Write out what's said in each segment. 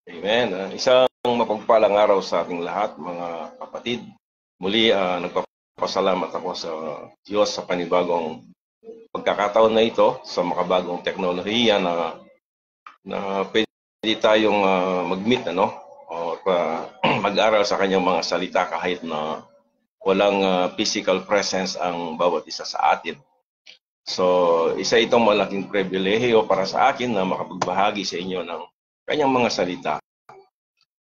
Amen. Isang mapagpalang araw sa ating lahat, mga kapatid. Muli, nagpapasalamat ako sa Diyos sa panibagong pagkakataon na ito, sa makabagong teknolohiya na pwede tayong mag-meet, o mag-aral sa kanyang mga salita kahit na walang physical presence ang bawat isa sa atin. So, isa itong malaking pribilehiyo para sa akin na makapagbahagi sa inyo ng kanyang mga salita.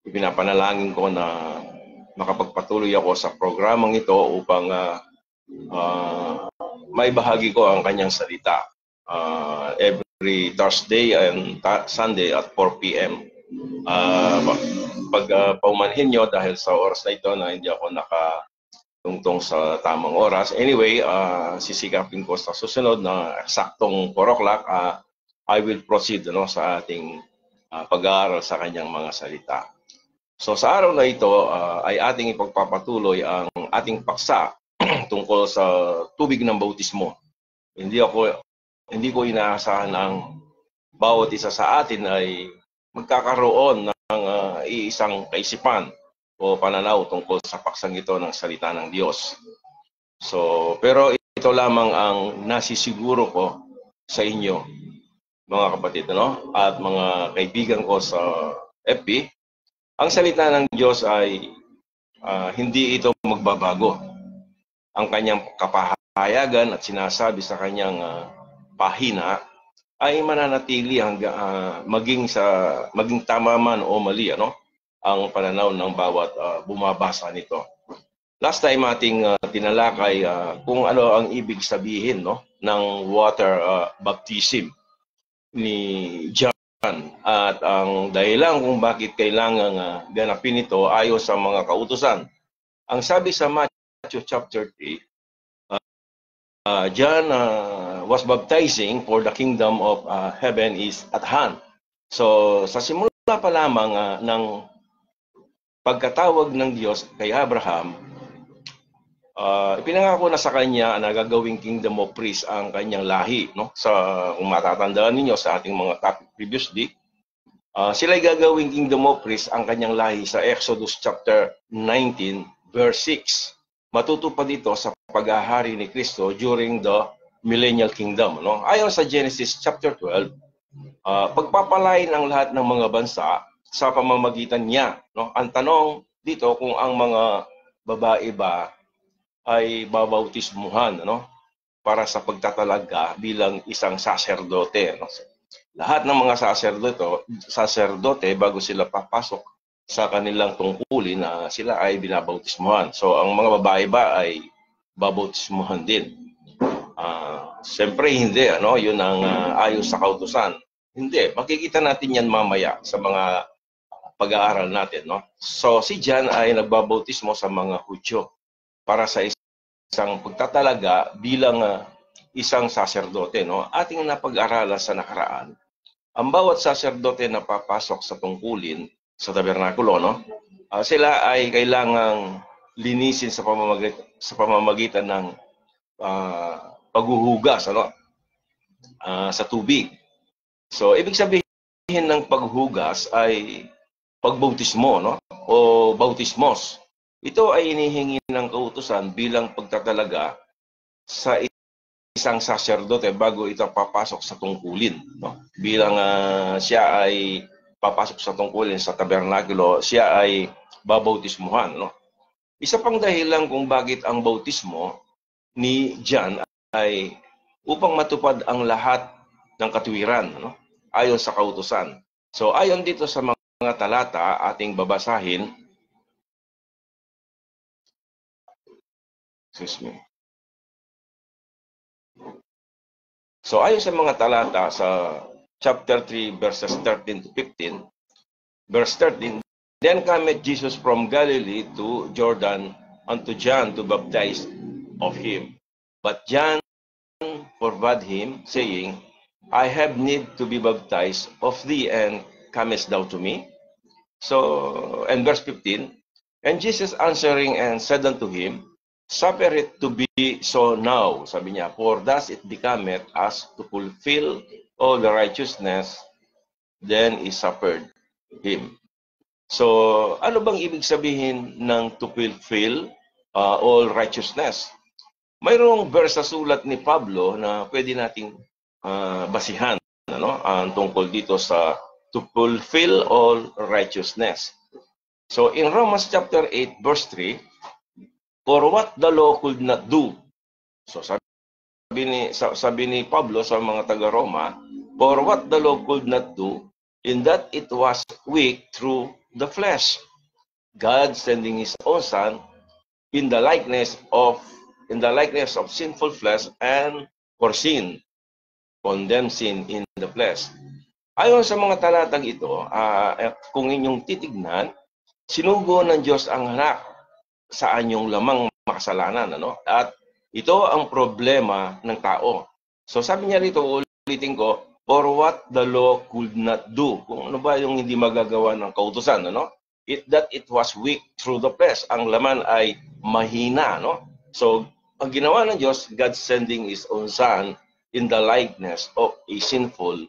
Ipinapanalangin ko na makapagpatuloy ako sa programang ito upang maibahagi ko ang kanyang salita every Thursday and Sunday at 4 p.m. Pag paumanhin nyo dahil sa oras na ito na hindi ako nakatungtong sa tamang oras. Anyway, sisikapin ko sa susunod na eksaktong 4 o'clock, I will proceed sa ating pag-aaral sa kanyang mga salita. So sa araw na ito ay ating ipagpapatuloy ang ating paksa tungkol sa tubig ng bautismo. Hindi ko inaasahan ang bawat isa sa atin ay magkakaroon ng iisang kaisipan o pananaw tungkol sa paksang ito ng salita ng Diyos. So, pero ito lamang ang nasisiguro ko sa inyo, mga kapatid, at mga kaibigan ko sa FB. Ang salita ng Diyos ay hindi ito magbabago. Ang kanyang kapahayagan at sinasabi sa kanyang pahina ay mananatili hanggang maging tama man o mali ang pananaw ng bawat bumabasa nito. Last time ating tinalakay kung ano ang ibig sabihin ng water baptism ni John. At ang dahilan kung bakit kailangan ganapin ito ayon sa mga kautusan. Ang sabi sa Matthew chapter 3, John was baptizing for the kingdom of heaven is at hand. So sa simula pa lamang ng pagkatawag ng Diyos kay Abraham, ipinangako na sa kanya na gagawing kingdom of priests ang kanyang lahi. Kung matatandaan ninyo sa ating mga topic previously, sila'y gagawing kingdom of priests ang kanyang lahi sa Exodus chapter 19 verse 6. Matutupad ito sa paghahari ni Kristo during the millennial kingdom. Ayon sa Genesis chapter 12, pagpapalain ang lahat ng mga bansa sa pamamagitan niya. Ang tanong dito kung ang mga babae ba ay babautismuhan para sa pagtatalaga bilang isang saserdote. Lahat ng mga saserdote bago sila papasok sa kanilang tungkulin na sila ay binabautismuhan. So ang mga babae ba ay babautismuhan din? Siyempre hindi, yun ang ayon sa kautusan. Hindi, makikita natin yan mamaya sa mga pag-aaral natin. So si John ay nagbabautismo sa mga Hudyo para sa isang pagtatalaga bilang isang saserdote. Ating napag-aralan sa nakaraan, ang bawat saserdote na papasok sa tungkulin sa tabernakulo, sila ay kailangang linisin sa pamamagitan ng paghuhugas sa tubig. So ibig sabihin ng paghuhugas ay pagbautismo o bautismos. Ito ay inihingi ng kautusan bilang pagtatalaga sa isang saserdote bago ito papasok sa tungkulin. Bilang siya ay papasok sa tungkulin sa tabernakulo, siya ay babautismuhan. Isa pang dahilan kung bakit ang bautismo ni John ay upang matupad ang lahat ng katuwiran ayon sa kautusan. So ayon dito sa mga talata ating babasahin, So ayon sa mga talata sa chapter 3 verses 13 to 15, verse 13, Then cometh Jesus from Galilee to Jordan unto John to baptize of him. But John forbade him, saying, I have need to be baptized of thee, and comest thou to me? So, and verse 15, And Jesus answering and said unto him, Suffer it to be so now, sabi niya, for thus it becometh us to fulfill all the righteousness. Then he suffered him. So, ano bang ibig sabihin ng to fulfill all righteousness? Mayroong verse sa sulat ni Pablo na pwede nating basihan, ano, tungkol dito sa to fulfill all righteousness. So, in Romans chapter 8, verse 3, for what the law could not do. So, sabi ni Pablo sa mga taga-Roma, for what the law could not do, in that it was weak through the flesh, God sending His own Son in the likeness of sinful flesh, and for sin, condemn sin in the flesh. Ayon sa mga talatang ito, kung inyong titignan, sinugo ng Diyos ang anak sa anyong lamang makasalanan, ano? At ito ang problema ng tao. So sabi niya rito, ulitin ko, for what the law could not do. Kung ano ba yung hindi magagawa ng kautusan, ano? That it was weak through the flesh. Ang laman ay mahina, no? So, ang ginawa ng Diyos, God sending His own Son in the likeness of a sinful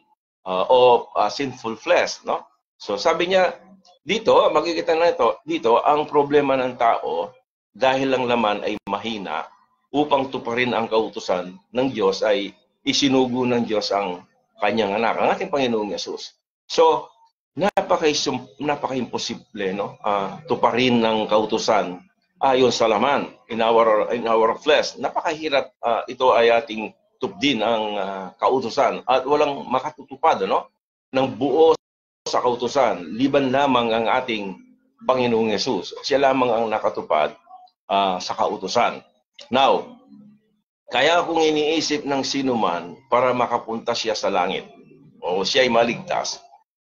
flesh, no? So, sabi niya, dito, makikita na ito, dito, ang problema ng tao, dahil ang laman ay mahina, upang tuparin ang kautusan ng Diyos, ay isinugo ng Diyos ang kanyang anak, ang ating Panginoong Yesus. So, napaka-imposible, no? Tuparin ng kautusan ayon sa laman, in our flesh. Napakahirap, ito ay ating tupdin ang kautusan at walang makatutupad, no? Ng buo sa kautusan, liban lamang ang ating Panginoong Yesus. Siya lamang ang nakatupad sa kautusan. Now, kaya kung iniisip ng sino man para makapunta siya sa langit o siya ay maligtas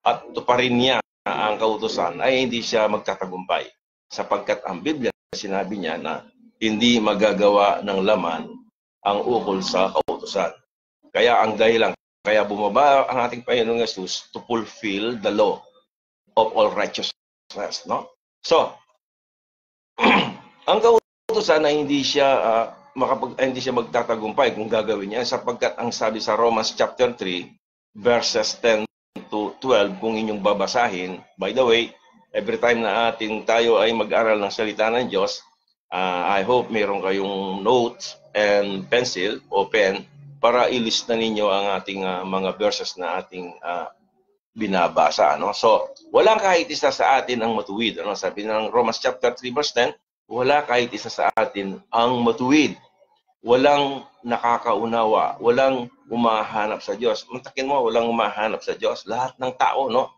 at tuparin niya ang kautusan, ay hindi siya magtatagumpay. Sapagkat ang Biblia, sinabi niya na hindi magagawa ng laman ang ukol sa kautusan. Kaya ang dahilan, kaya bumaba ang ating Panginoong Yesus to fulfill the law of all righteousness, no? So, ang kautusan ay hindi siya magtatagumpay kung gagawin niya, sapagkat ang sabi sa Romans chapter 3 verses 10 to 12, kung inyong babasahin, by the way, every time na tayo ay mag-aral ng salita ng Diyos, I hope meron kayong notes and pencil o pen para ilista ninyo ang ating mga verses na ating binabasa, ano? So, walang kahit isa sa atin ang matuwid, ano? Sabi ng Romans chapter 3 verse 10, wala kahit isa sa atin ang matuwid. Walang nakakaunawa, walang umahanap sa Diyos. Mantakin mo, walang umahanap sa Diyos. Lahat ng tao, no?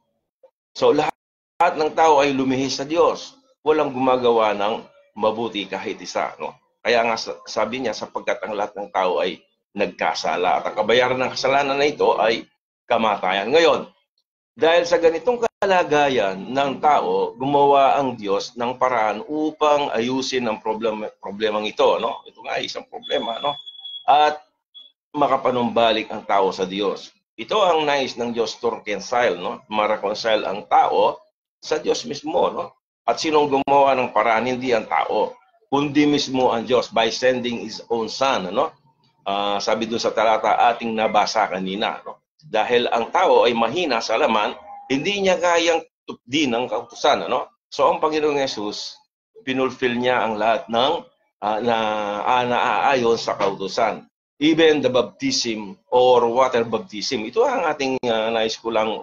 So, lahat ng tao ay lumihis sa Diyos. Walang gumagawa ng mabuti kahit isa, no? Kaya nga sabi niya, sapagkat ang lahat ng tao ay nagkasala. At ang kabayaran ng kasalanan na ito ay kamatayan. Ngayon, dahil sa ganitong kalagayan ng tao, gumawa ang Diyos ng paraan upang ayusin ang problemang ito, no? Ito nga isang problema, no? At makapanumbalik ang tao sa Diyos. Ito ang nais ng Diyos to reconcile, no? Ma-reconcile ang tao sa Diyos mismo, no? At sinong gumawa ng paraan? Hindi ang tao, kundi mismo ang Diyos by sending His own Son, no? Sabi dun sa talata ating nabasa kanina, no? Dahil ang tao ay mahina sa laman, hindi niya kayang tupdin ang kautusan, ano? So ang Panginoong Yesus, pinulfill niya ang lahat ng naaayon sa kautusan. Even the baptism or water baptism. Ito ang ating nais ko lang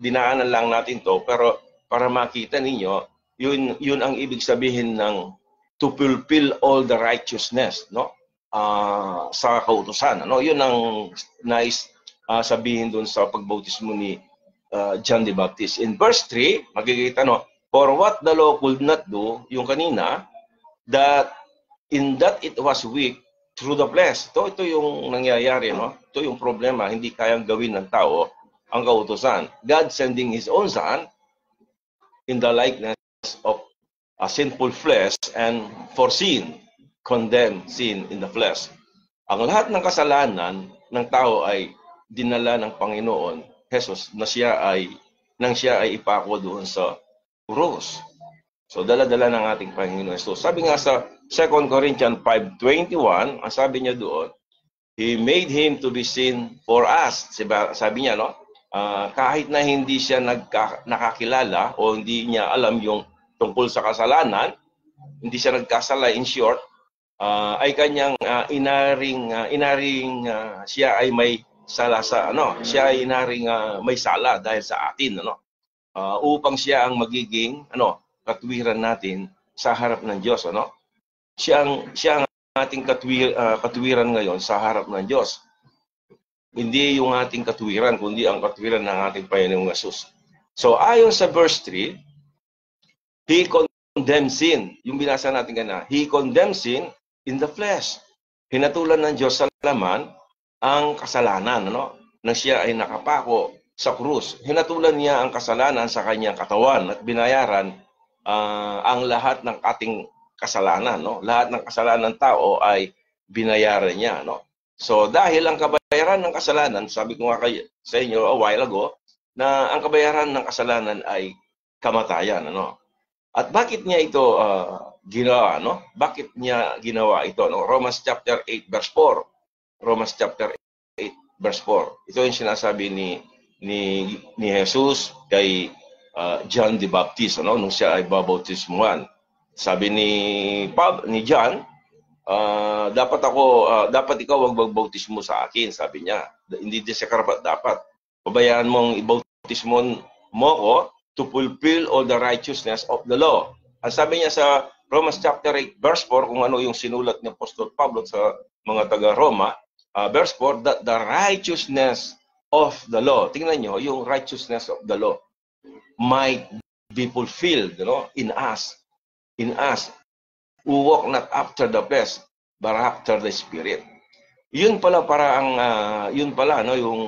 dinaanan lang natin to, pero para makita ninyo, yun ang ibig sabihin ng to fulfill all the righteousness, no? Sa kautusan, ano? Yun ang nais sabihin doon sa pagbautismo ni John the Baptist. In verse 3, magkikita, no, for what the law could not do, yung kanina, that in that it was weak through the flesh. Ito yung nangyayari, no? Ito yung problema, hindi kayang gawin ng tao ang kautusan. God sending His own Son in the likeness of a sinful flesh, and for sin, condemn sin in the flesh. Ang lahat ng kasalanan ng tao ay dinala ng Panginoon Jesus na siya ay ipako doon sa krus. So dala-dala ng ating Panginoon Jesus. Sabi nga sa 2 Corinthians 5:21, ang sabi niya doon, He made Him to be sin for us. Sabi niya, no? Kahit na hindi siya nakakilala o hindi niya alam yung tungkol sa kasalanan, hindi siya nagkasala, in short, ay kanyang inaring siya ay may sala sa siya ay inaring may sala dahil sa atin, upang siya ang magiging katwiran natin sa harap ng Diyos, siya ang ating katwiran ngayon sa harap ng Diyos. Hindi yung ating katwiran, kundi ang katwiran ng ating Panginoong Hesus. So ayon sa verse 3, He condemns sin. Yung binasa natin kanina, He condemns sin in the flesh. Hinatulan ng Diyos sa laman ang kasalanan, na siya ay nakapako sa krus. Hinatulan niya ang kasalanan sa kanyang katawan at binayaran ang lahat ng ating kasalanan, Lahat ng kasalanan ng tao ay binayaran niya, So dahil ang kabayaran ng kasalanan, sabi ko nga sa inyo a while ago, na ang kabayaran ng kasalanan ay kamatayan, At bakit niya ito ginawa, Bakit niya ginawa ito, Romans chapter 8 verse 4. Romans chapter 8 verse 4. Ito yung sinasabi ni Jesus kay John the Baptist, nung siya ay babautismuhan. Sabi ni John, dapat ikaw ang magbautismo sa akin, sabi niya. Hindi din siya karapat dapat. Pabayaan mong ibautismo mo ko to fulfill all the righteousness of the law. Ang sabi niya sa Romans chapter 8 verse 4, kung ano yung sinulat ni Apostol Pablo sa mga taga-Roma, verse 4, that the righteousness of the law, tingnan nyo, yung righteousness of the law might be fulfilled, in us who walk not after the flesh, but after the Spirit. Yun pala yung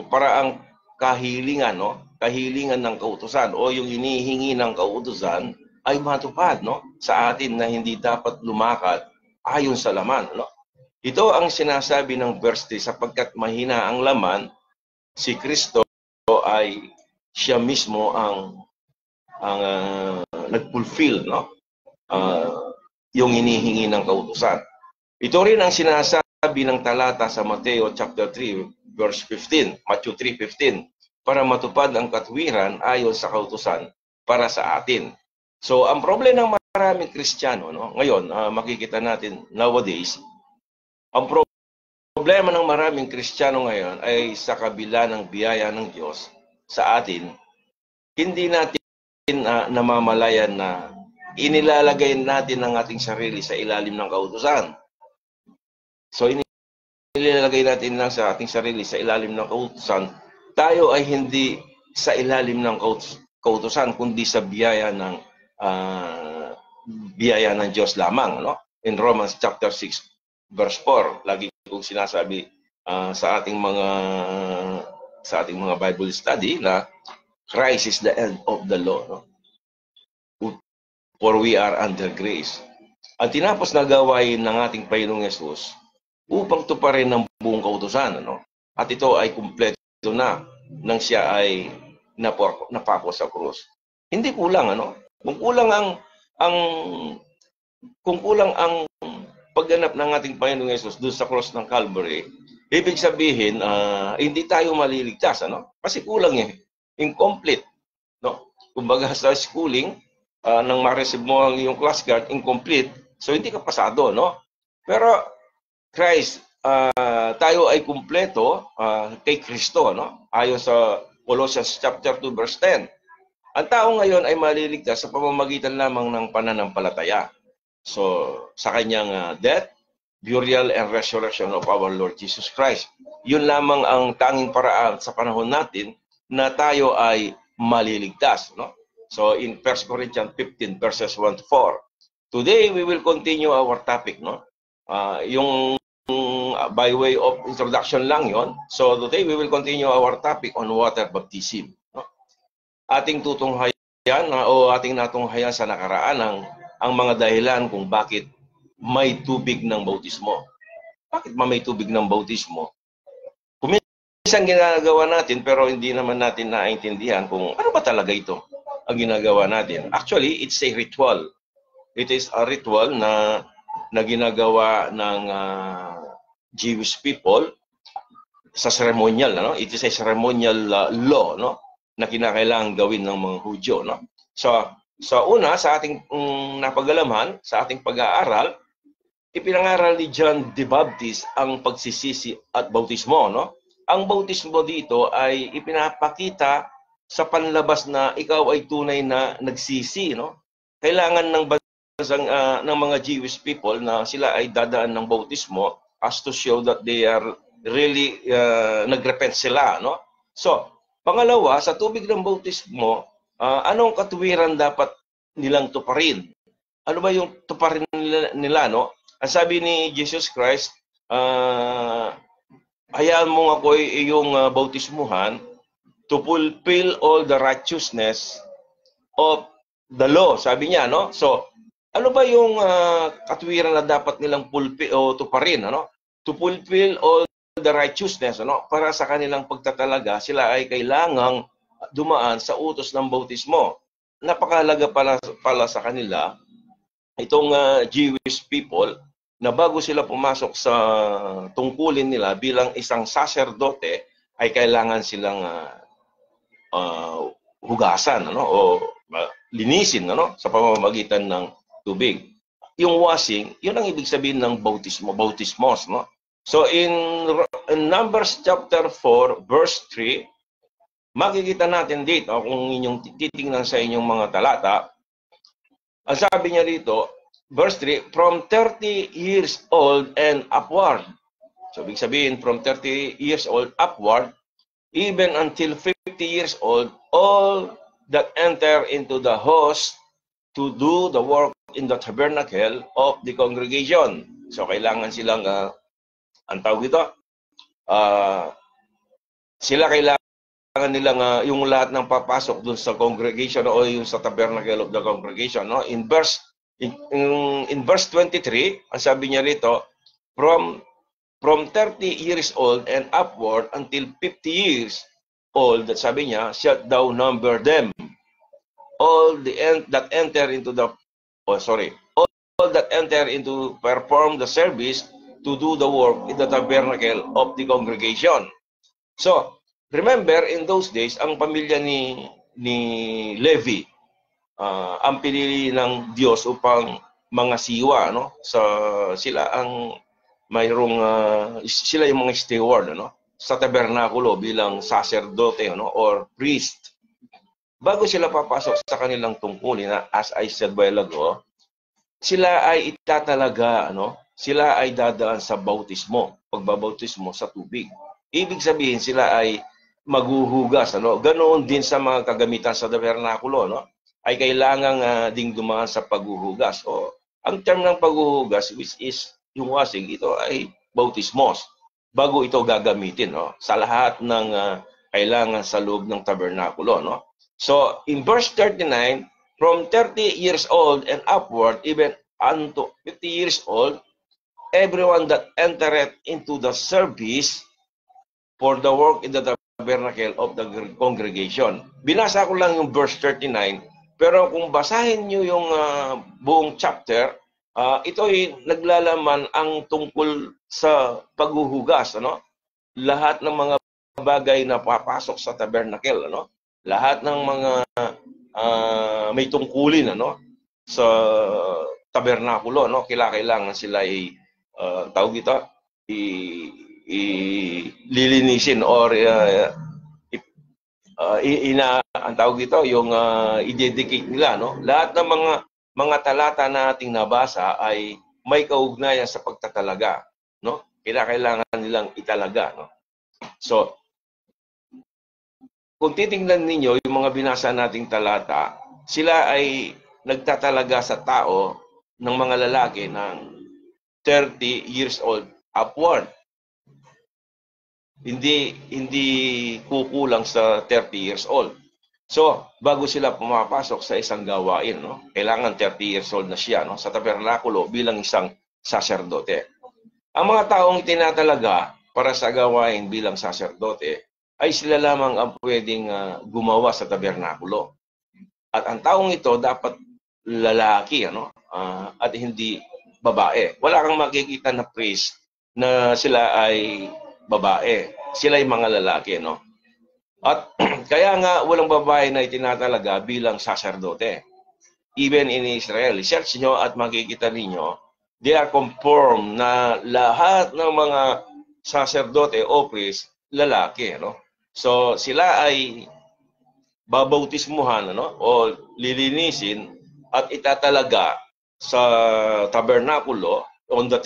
paraang kahilingan, kahilingan ng kautusan o yung hinihingi ng kautusan ay matupad, sa atin na hindi dapat lumakad ayon sa laman, Ito ang sinasabi ng verse 3, sapagkat mahina ang laman, si Kristo ay siya mismo ang nag-fulfill, yung hinihingi ng kautusan. Ito rin ang sinasabi ng talata sa Mateo chapter 3 verse 15, Matthew 3:15, para matupad ang katwiran ayon sa kautusan para sa atin. So ang problema ng maraming Kristiyano, ngayon makikita natin nowadays, ang problema ng maraming Kristiyano ngayon ay sa kabila ng biyaya ng Diyos sa atin, hindi natin namamalayan na inilalagay natin ang ating sarili sa ilalim ng kautusan. So inilalagay natin lang sa ating sarili sa ilalim ng kautusan, tayo ay hindi sa ilalim ng kautusan, kundi sa biyaya ng Diyos lamang, In Romans chapter 6 verse 4, lagi kong sinasabi sa ating mga Bible study na Christ is the end of the law, for we are under grace. Ang tinapos na gawain ng ating Panginoong Hesus upang tuparin ng buong kautusan, At ito ay kumpleto na nang siya ay napako sa krus. Hindi kulang, Kung kulang ang pagganap ng ating Panginoong Hesus doon sa cross ng Calvary, ibig sabihin hindi tayo maliligtas, Kasi kulang incomplete, Kumbaga sa schooling, nang ma-receive mo ang iyong class card, incomplete, so hindi ka pasado, Pero Christ, tayo ay kumpleto kay Kristo, Ayon sa Colossians chapter 2 verse 10. Ang tao ngayon ay maliligtas sa pamamagitan lamang ng pananampalataya. So, sa kanyang death, burial, and resurrection of our Lord Jesus Christ. Yun lamang ang tanging paraan sa panahon natin na tayo ay maliligtas, So, in 1 Corinthians 15 verses 1 to 4. Today, we will continue our topic, Yung by way of introduction lang yon. So, today, we will continue our topic on water baptism, Ating tutunghayan o ating natunghayan sa nakaraan ang mga dahilan kung bakit may tubig ng bautismo. Bakit may tubig ng bautismo? Kuminsan ginagawa natin pero hindi naman natin naintindihan kung ano ba talaga ito ang ginagawa natin. Actually, it's a ritual. It is a ritual na ginagawa ng Jewish people sa ceremonial, no? It is a ceremonial law, no? Na kinakailangan gawin ng mga Hudyo, no? So, una, sa ating napag-alaman, sa ating pag-aaral, ipinangaral ni John the Baptist ang pagsisisi at bautismo, no? Ang bautismo dito ay ipinapakita sa panlabas na ikaw ay tunay na nagsisi, no? Kailangan ng ng mga Jewish people na sila ay dadaan ng bautismo as to show that they are really nagrepent sila, no? So, pangalawa, sa tubig ng bautismo, anong katuwiran dapat nilang tuparin? Ano ba yung tuparin nila, no? Ang sabi ni Jesus Christ, hayaan mo ako yung bautismuhan to fulfill all the righteousness of the law, sabi niya, no? So, ano ba yung katwiran na dapat nilang tuparin, ano? To fulfill all the righteousness, ano? Para sa kanilang pagtatalaga, sila ay kailangang dumaan sa utos ng bautismo. Napakahalaga pala sa kanila itong Jewish people na bago sila pumasok sa tungkulin nila bilang isang saserdote ay kailangan silang hugasan, ano, o linisin, ano, sa pamamagitan ng tubig. Yung washing, yun ang ibig sabihin ng bautismos, no? So in Numbers chapter 4 verse 3, makikita natin dito kung inyong titingnan sa inyong mga talata, ang sabi niya dito, verse 3, from 30 years old and upward. So, ibig sabihin, from 30 years old upward, even until 50 years old, all that enter into the host to do the work in the tabernacle of the congregation. So, kailangan silang, ang tawag ito, sila kailangan nilang yung lahat ng papasok dun sa congregation o yung sa tabernacle of the congregation, no? In verse 23, ang sabi niya rito, from 30 years old and upward until 50 years old, that sabi niya, shalt thou number them, all that enter into all that enter into perform the service to do the work in the tabernacle of the congregation. So, remember, in those days, ang pamilya ni Levi, ang pinili ng Diyos upang mga siwa, no? So, sila ang sila yung mga steward, no? Sa tabernakulo bilang sacerdote, no? Or priest. Bago sila papasok sa kanilang tungkulin, as I said while ago, sila ay itatalaga, no? Sila ay dadaan sa bautismo, pagbabautismo sa tubig. Ibig sabihin, sila ay maghuhugas, ano? Ganoon din sa mga kagamitan sa tabernakulo, no? Ay kailangang ding dumaan sa paghuhugas. O, ang term ng paghuhugas, which is yung washing, ito ay bautismos. Bago ito gagamitin, no? Sa lahat ng kailangan sa loob ng tabernakulo, no? So, in verse 39, from 30 years old and upward, even unto 50 years old, everyone that entereth into the service for the work in the tabernacle of the congregation. Binasa ko lang yung verse 39, pero kung basahin nyo yung buong chapter, ito ay naglalaman ang tungkol sa paghuhugas, ano? Lahat ng mga bagay na papasok sa tabernacle, ano? Lahat ng mga may tungkulin, ano? Sa tabernakulo, no? Kailangan sila tawag ito, lilinisin or ang tawag dito, yung i-dedicate nila, no? Lahat ng mga talata na ating nabasa ay may kaugnayan sa pagtatalaga, no? Kailangan nilang italaga, no? So, kung titingnan ninyo yung mga binasa nating talata, sila ay nagtatalaga sa tao ng mga lalaki ng 30 years old upward. Hindi kukulang sa 30 years old. So, bago sila pumapasok sa isang gawain, no? Kailangan 30 years old na siya, no? Sa tabernakulo bilang isang saserdote. Ang mga taong itinatalaga para sa gawain bilang saserdote ay sila lamang ang pwedeng gumawa sa tabernakulo. At ang taong ito dapat lalaki, ano? At hindi babae. Wala kang makikita na priest na sila ay babae. Sila yung mga lalaki, no? At kaya nga walang babae na itinatalaga bilang saserdote. Even in Israel, search nyo at makikita ninyo, they are conformed na lahat ng mga saserdote o priest, lalaki, no? So sila ay babautismuhan, ano, o lilinisin at itatalaga sa tabernakulo in the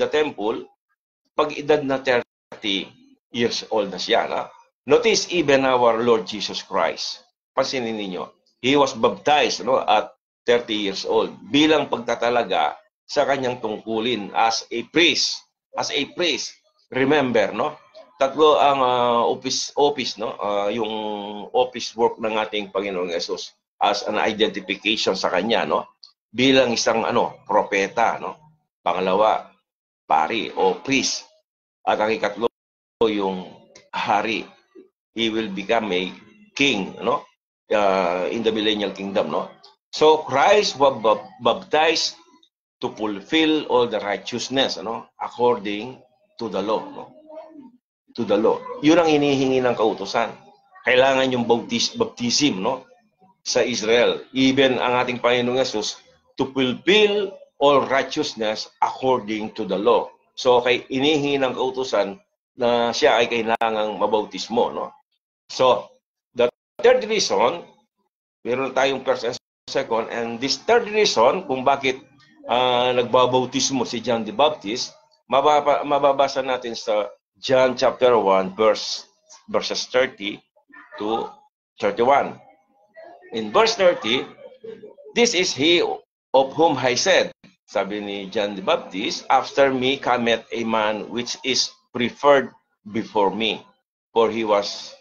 temple, pag edad na 30 years old na siya. Na? Notice even our Lord Jesus Christ. Pansinin ninyo, He was baptized, no, at 30 years old bilang pagtatalaga sa kanyang tungkulin as a priest. As a priest. Remember, no? Tatlo ang office, no? Yung office work ng ating Panginoong Yesus as an identification sa kanya, no? Bilang isang propeta, no? Pangalawa, pari o priest. At ang ikatlo, yung hari. He will become a king, no? In the millennial kingdom, no? So Christ was baptized to fulfill all the righteousness, according to the law, no? To the law. Yun ang hinihingi ng kautusan. Kailangan yung baptism, no? Sa Israel. Even ang ating Panginoong Yesus to fulfill all righteousness according to the law. So kay inihingi ng kautusan na siya ay kailangang mabautismo, no? So the third reason, meron tayong first and second, and this third reason kung bakit nagbabautismo si John the Baptist, mababasa natin sa John chapter 1 verses 30 to 31. In verse 30, this is he of whom I said, sabi ni John the Baptist, after me cometh a man which is preferred before me, for he was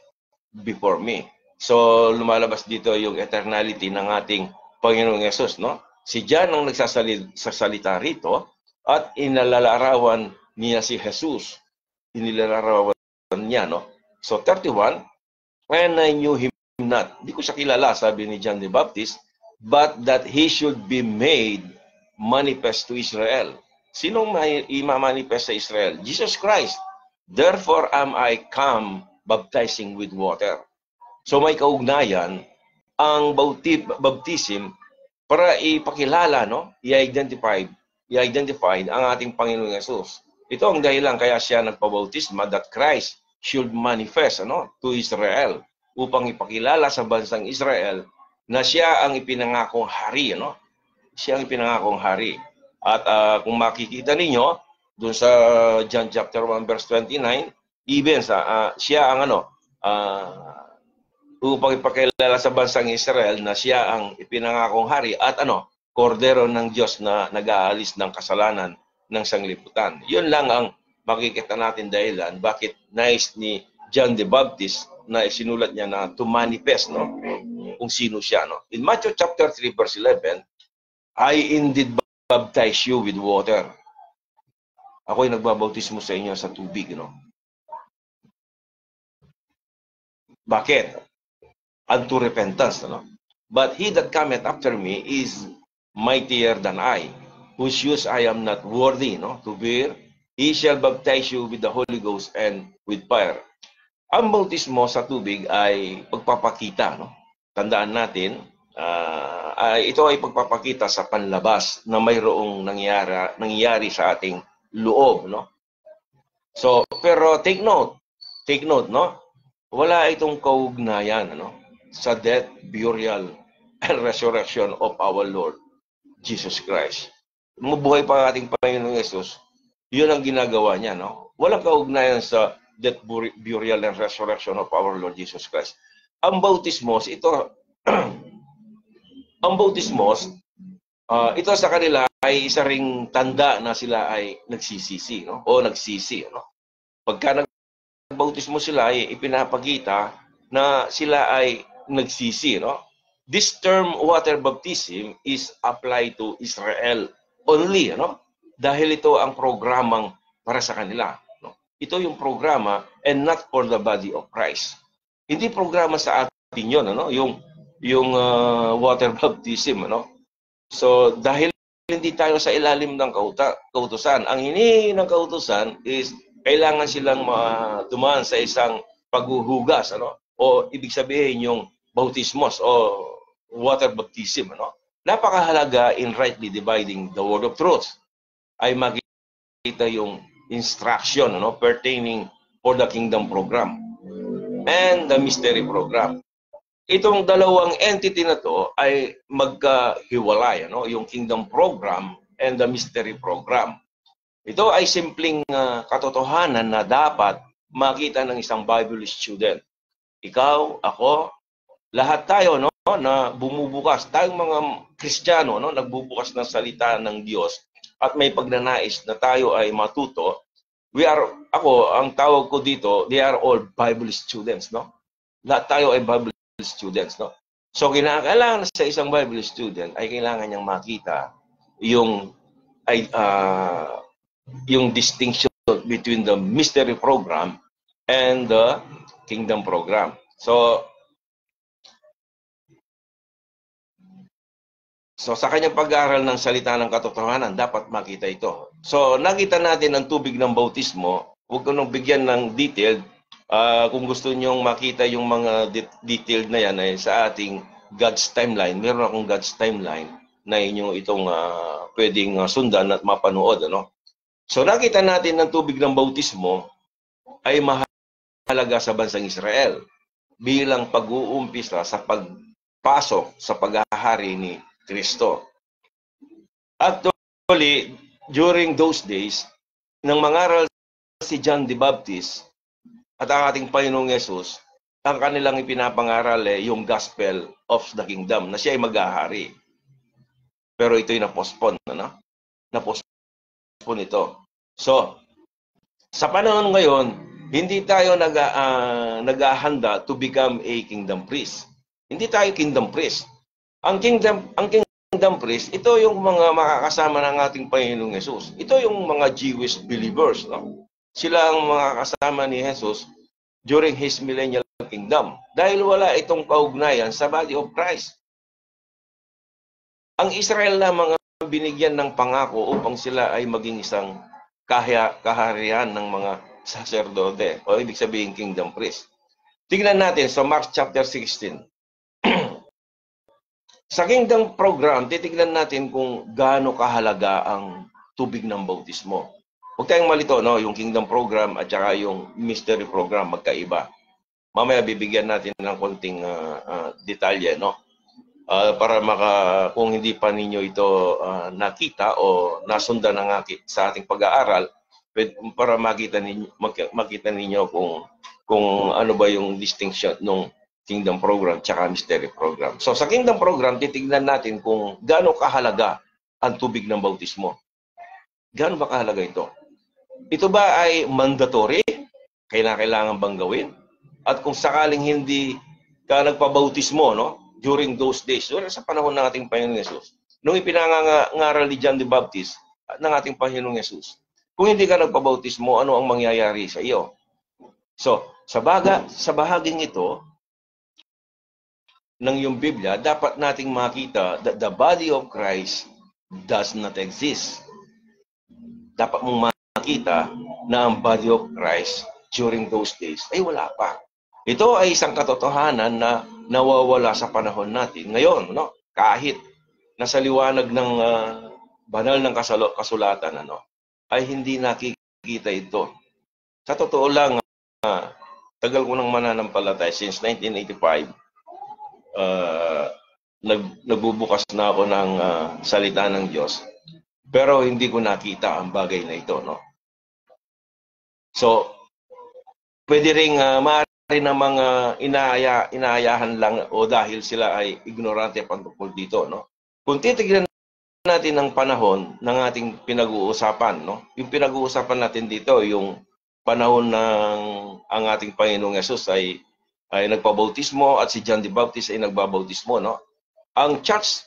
before me. So lumalabas dito yung eternality ng ating Panginoong Yesus, no? Si John ang nagsasalita rito at inalalarawan niya si Jesus. Inilalarawan niya, no? So 31, and I knew him not. Hindi ko siya kilala, sabi ni John the Baptist, but that he should be made manifest to Israel. Sinong imamanifest sa Israel? Jesus Christ. Therefore am I come baptizing with water. So may kaugnayan ang baptism para ipakilala, no? I-identify ang ating Panginoong Yesus. Ito ang dahilan kaya siya nagpabautisma, that Christ should manifest, to Israel, upang ipakilala sa bansang Israel na siya ang ipinangakong hari, Siya ang ipinangakong hari. At kung makikita ninyo doon sa John chapter 1 verse 29, even sa siya ang upang ipakilala sa bansang Israel na siya ang ipinangakong hari at kordero ng Diyos na nag-aalis ng kasalanan ng sanglibutan. Yun lang ang makikita natin dahilan bakit nais ni John the Baptist na isinulat niya na to manifest, kung sino siya, In Matthew chapter 3 verse 11, I indeed baptize you with water. Ako'y nagbabautismo sa inyo sa tubig, Bakit? Unto repentance, But he that cometh after me is mightier than I, whose shoes I am not worthy, to bear. He shall baptize you with the Holy Ghost and with fire. Ang bautismo sa tubig ay pagpapakita, Tandaan natin, ito ay pagpapakita sa panlabas na mayroong nangyari sa ating loob, So, pero take note, wala itong kaugnayan, sa death, burial, and resurrection of our Lord Jesus Christ. Mabuhay pa ating Panginoong Yesus, yun ang ginagawa niya, Walang kaugnayan sa death, burial, and resurrection of our Lord Jesus Christ. Ang bautismos, ito, ito sa kanila ay isa ring tanda na sila ay nagsisisi, O nagsisi, Pagka nagbautismo sila ay ipinapakita na sila ay nagsisi, This term water baptism is applied to Israel only, Dahil ito ang programang para sa kanila, Ito yung programa and not for the body of Christ. Hindi programa sa atin yun, yung water baptism, So dahil hindi tayo sa ilalim ng kautusan, ang hinihingi ng kautusan is kailangan silang dumaan sa isang paghuhugas, ano? O ibig sabihin yung bautismos o water baptism, ano? Napakahalaga in rightly dividing the word of truth ay makita yung instruction, ano, pertaining for the kingdom program and the mystery program. Itong dalawang entity na to ay magkahiwalay, ano, yung kingdom program and the mystery program. Ito ay simpleng katotohanan na dapat makita ng isang Bible student. Ikaw, ako, lahat tayo, no, na bumubukas, tayong mga Kristiyano, no, nagbubukas ng salita ng Diyos at may pagnanais na tayo ay matuto. Ang tawag ko dito, they are all Bible students, no? Lahat tayo ay Bible students, no? So kinakailangan sa isang Bible student ay kailangan niyang makita yung distinction between the mystery program and the kingdom program. So sa kanyang pag-aaral ng salita ng katotohanan, dapat makita ito. So nakita natin ang tubig ng bautismo. Huwag ko nang bigyan ng detailed. Kung gusto nyong makita yung mga detailed na yan ay sa ating God's Timeline. Meron akong God's Timeline na inyo itong pwedeng sundan at mapanood, ano? So nakita natin ng tubig ng bautismo ay mahalaga sa bansang Israel bilang pag-uumpisa sa pagpasok sa paghahari ni Kristo. Actually, during those days, nang mangaral si John the Baptist at ang ating Panginoong Yesus, ang kanilang ipinapangaral yung gospel of the kingdom, na siya ay maghahari. Pero ito'y na-postpone, no? Na-postpone ito. So, sa panahon ngayon, hindi tayo naghahanda to become a kingdom priest. Hindi tayo kingdom priest. Ang kingdom priest, ito yung mga makakasama ng ating Panginoong Yesus. Ito yung mga Jewish believers, no? Sila ang makakasama ni Jesus during His millennial kingdom. Dahil wala itong kaugnayan sa body of Christ. Ang Israel lamang ang binigyan ng pangako upang sila ay maging isang kaharian ng mga sacerdote, o ibig sabihin kingdom priest. Tingnan natin sa Mark chapter 16. Sa kingdom program, titignan natin kung gaano kahalaga ang tubig ng bautismo. Huwag tayong malito, no? Yung kingdom program at saka yung mystery program, magkaiba. Mamaya bibigyan natin ng konting detalye, no? Para kung hindi pa ninyo ito nakita o nasundan sa ating pag-aaral, para makita ninyo kung ano ba yung distinction ng kingdom program tsaka mystery program. So sa kingdom program, titignan natin kung gaano kahalaga ang tubig ng bautismo. Gaano ba kahalaga ito? Ito ba ay mandatory? Kailangan bang gawin? At kung sakaling hindi ka nagpabautismo, no? During those days, sa panahon ng ating Panginoong Yesus, nung ipinangangaral ni John the Baptist ng ating Panginoong Yesus, kung hindi ka nagpabautismo, ano ang mangyayari sa iyo? So, sa bahaging ito ng iyong Biblia, dapat nating makita that the body of Christ does not exist. Dapat mong makita na ang body of Christ during those days ay wala pa. Ito ay isang katotohanan na nawawala sa panahon natin ngayon, no? Kahit nasa liwanag ng banal ng kasulatan, ano, ay hindi nakikita ito. Sa totoo lang, tagal ko nang mananampalataya since 1985. Nagbubukas na ako ng salita ng Diyos, pero hindi ko nakita ang bagay na ito, no? So, pwede ring ng mga inaayahan lang o dahil sila ay ignorante patungkol dito, no? Kung titignan natin ang panahon ng ating pinag-uusapan, no? Yung pinag-uusapan natin dito, yung panahon ng ang ating Panginoong Yesus ay nagpabautismo at si John the Baptist ay nagbabautismo, no? Ang church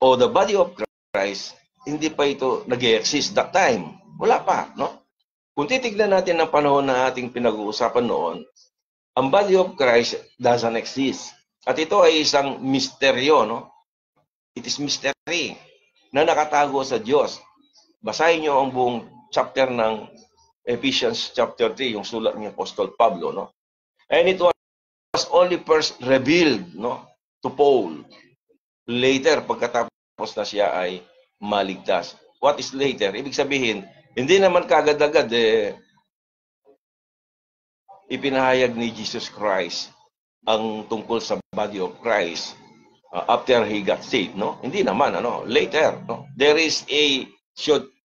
o the body of Christ, hindi pa ito nag-exist that time. Wala pa, no? Kung titignan natin ang panahon na ating pinag-uusapan noon, ang body of Christ doesn't exist. At ito ay isang misteryo, no? It is mystery na nakatago sa Diyos. Basahin niyo ang buong chapter ng Ephesians chapter 3, yung sulat ni Apostol Pablo, no? And it was only first revealed, no, to Paul later, pagkatapos na siya ay maligtas. What is later? Ibig sabihin, hindi naman kagad-agad ipinahayag ni Jesus Christ ang tungkol sa body of Christ after he got saved, no? Hindi naman, later, no? There is a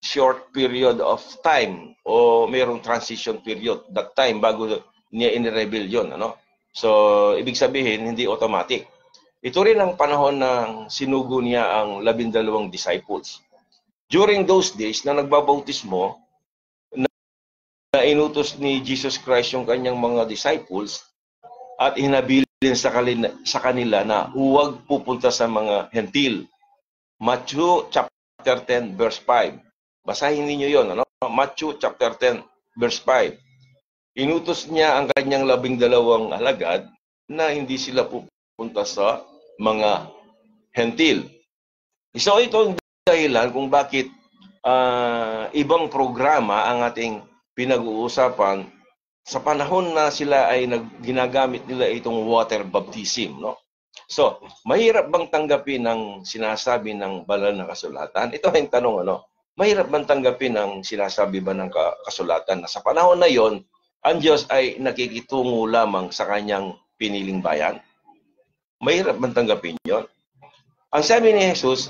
short period of time o mayroong transition period that time bago niya in-reveal yun, So, ibig sabihin, hindi automatic. Ito rin ang panahon ng sinugo niya ang 12 disciples. During those days na nagbabautismo, na inutos ni Jesus Christ yung kanyang mga disciples at hinabilin sa kanila na huwag pupunta sa mga hentil. Matthew chapter 10 verse 5. Basahin niyo 'yon, Matthew chapter 10 verse 5. Inutos niya ang kanyang 12 alagad na hindi sila pupunta sa mga hentil. So ito ang dahilan kung bakit ibang programa ang ating pinag-uusapan sa panahon na sila ay ginagamit nila itong water baptism, no? So, mahirap bang tanggapin ang sinasabi ng banal na kasulatan? Ito ang tanong, mahirap bang tanggapin ang sinasabi ba ng kasulatan na sa panahon na yon, ang Diyos ay nakikitungo lamang sa kanyang piniling bayan? Mahirap bang tanggapin yon? Ang sabi ni Jesus,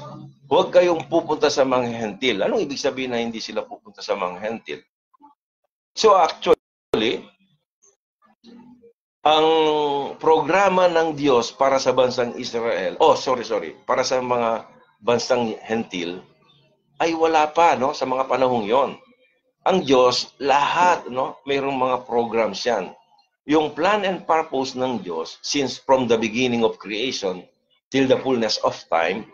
huwag kayong pupunta sa mga hentil. Anong ibig sabihin na hindi sila pupunta sa mga hentil? So actually, ang programa ng Diyos para sa bansang Israel, para sa mga bansang hentil, ay wala pa, sa mga panahong yon. Ang Diyos, lahat, mayroong mga programs yan. Yung plan and purpose ng Diyos, since from the beginning of creation till the fullness of time,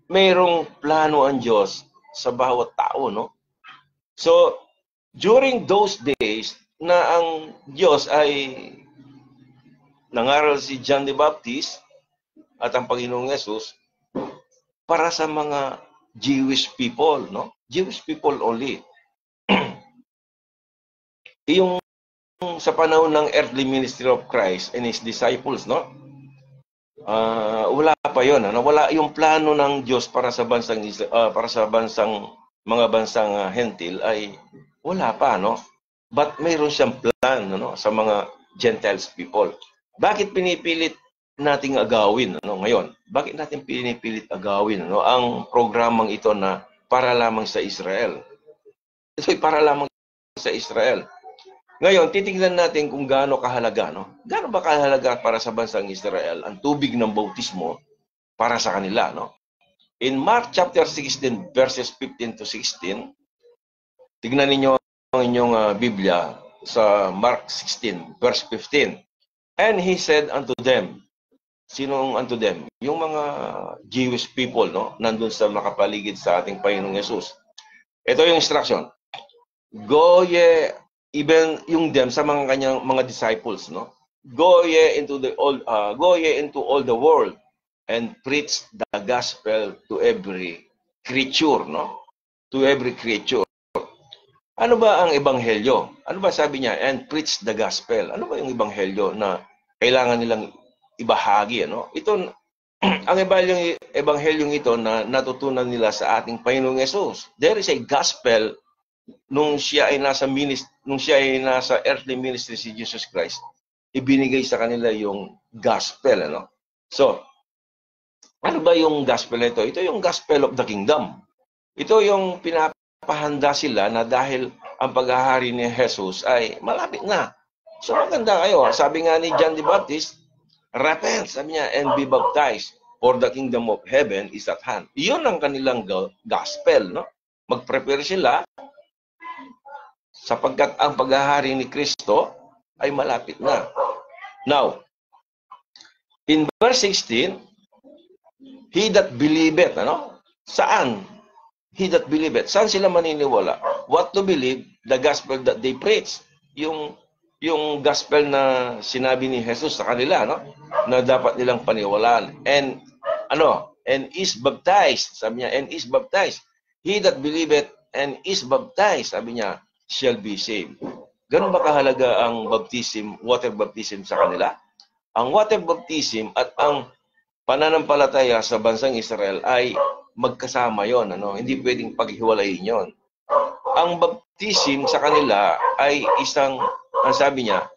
mayroong plano ang Diyos sa bawat tao, So, during those days na ang Diyos ay nangaral si John the Baptist at ang Panginoong Yesus para sa mga Jewish people, Jewish people only. Yung sa panahon ng earthly ministry of Christ and His disciples, wala pa yon, wala yung plano ng Diyos para sa bansang mga bansang hentil ay wala pa, But mayroon siyang plan, sa mga Gentiles people. Bakit pinipilit nating agawin, ngayon? Bakit natin pinipilit agawin, ang programang ito na para lamang sa Israel? Ito ay para lamang sa Israel. Ngayon, titingnan natin kung gaano kahalaga, Gaano ba kahalaga para sa bansang Israel ang tubig ng bautismo para sa kanila, In Mark chapter 16 verses 15 to 16, tignan ninyo ang inyong Biblia sa Mark 16 verse 15. And he said unto them, sinong unto them? Yung mga Jewish people, nandun sa nakapaligid sa ating Panginoong Yesus. Ito yung instruction. Go ye, even yung them sa mga kanyang mga disciples, Go ye into all the world and preach the gospel to every creature, To every creature. Ano ba ang ebanghelyo? Ano ba sabi niya? And preach the gospel. Ano ba yung ebanghelyo na kailangan nilang ibahagi, Ito ang ebanghelyong ito na natutunan nila sa ating Panginoong Yesus. There is a gospel nung siya ay nasa earthly ministry si Jesus Christ. Ibinigay sa kanila yung gospel, So, ano ba yung gospel nito? Ito yung gospel of the kingdom. Ito yung pinapahanda sila na dahil ang paghahari ni Jesus ay malapit na. So, maganda kayo. Sabi nga ni John the Baptist, repent, sabi niya, and be baptized, for the kingdom of heaven is at hand. Iyon ang kanilang gospel, Mag-prepare sila sapagkat ang paghahari ni Kristo ay malapit na. Now, in verse 16, he that believeth, Saan? He that believeth. Saan sila maniniwala? What to believe? The gospel that they preach. Yung gospel na sinabi ni Jesus sa kanila, na dapat nilang paniwalaan. And is baptized. Sabi niya, and is baptized. He that believeth and is baptized, sabi niya, shall be saved. Ganun ba kahalaga ang baptism, water baptism sa kanila? Ang water baptism at ang pananampalataya sa bansang Israel ay magkasama yon, ano? Hindi pwedeng paghiwalayin yon. Ang baptism sa kanila ay isang, ang sabi niya,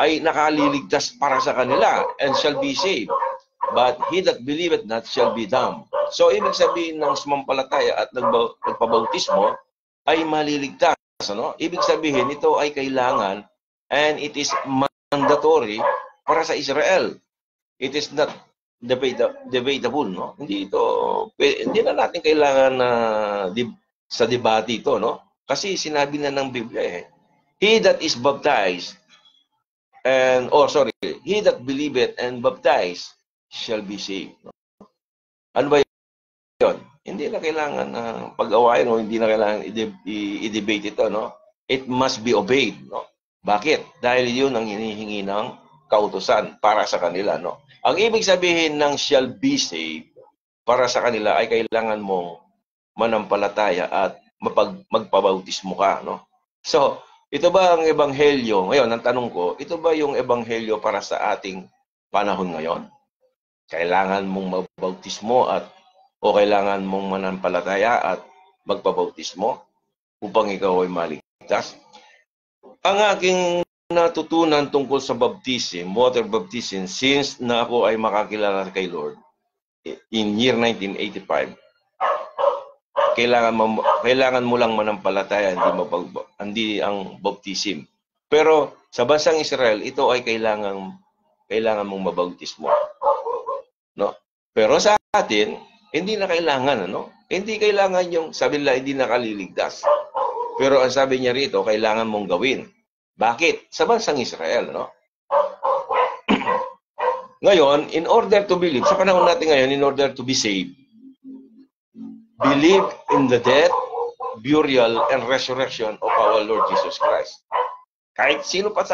ay nakaliligtas para sa kanila and shall be saved. But he that believeth not shall be damned. So, ibig sabihin ng sumampalataya at nagpabautismo ay maliligtas. Ano? Ibig sabihin, ito ay kailangan and it is mandatory para sa Israel. It is not debatable, no? Hindi na natin kailangan na sa debate ito, no? Kasi sinabi na ng Biblia he that is baptized he that believeth and baptized shall be saved. No? Ano ba yun? Hindi na kailangan pag-awayan o hindi na kailangan i-debate ito, no? It must be obeyed, no? Bakit? Dahil yun ang hinihingi ng kautusan para sa kanila, no? Ang ibig sabihin ng shall be saved para sa kanila ay kailangan mong manampalataya at magpabautismo ka, no? So, ito ba ang ebanghelyo? Ngayon, ang tanong ko, ito ba yung ebanghelyo para sa ating panahon ngayon? Kailangan mong magbautismo o kailangan mong manampalataya at magpabautismo upang ikaw ay maligtas? Ang aking natutunan tungkol sa baptism, water baptism, since na ako ay makakilala kay Lord in year 1985, kailangan mo lang manampalataya, hindi ang baptism. Pero sa bansang Israel, ito ay kailangan mong mabautismo. No? Pero sa atin, hindi na kailangan, ano? Hindi kailangan yung, sabi nila, hindi nakaliligtas. Pero ang sabi niya rito, kailangan mong gawin. Bakit? Sa bansang Israel, no? Ngayon, in order to believe, sa panahon natin ngayon, in order to be saved, believe in the death, burial, and resurrection of our Lord Jesus Christ. Kahit sino pa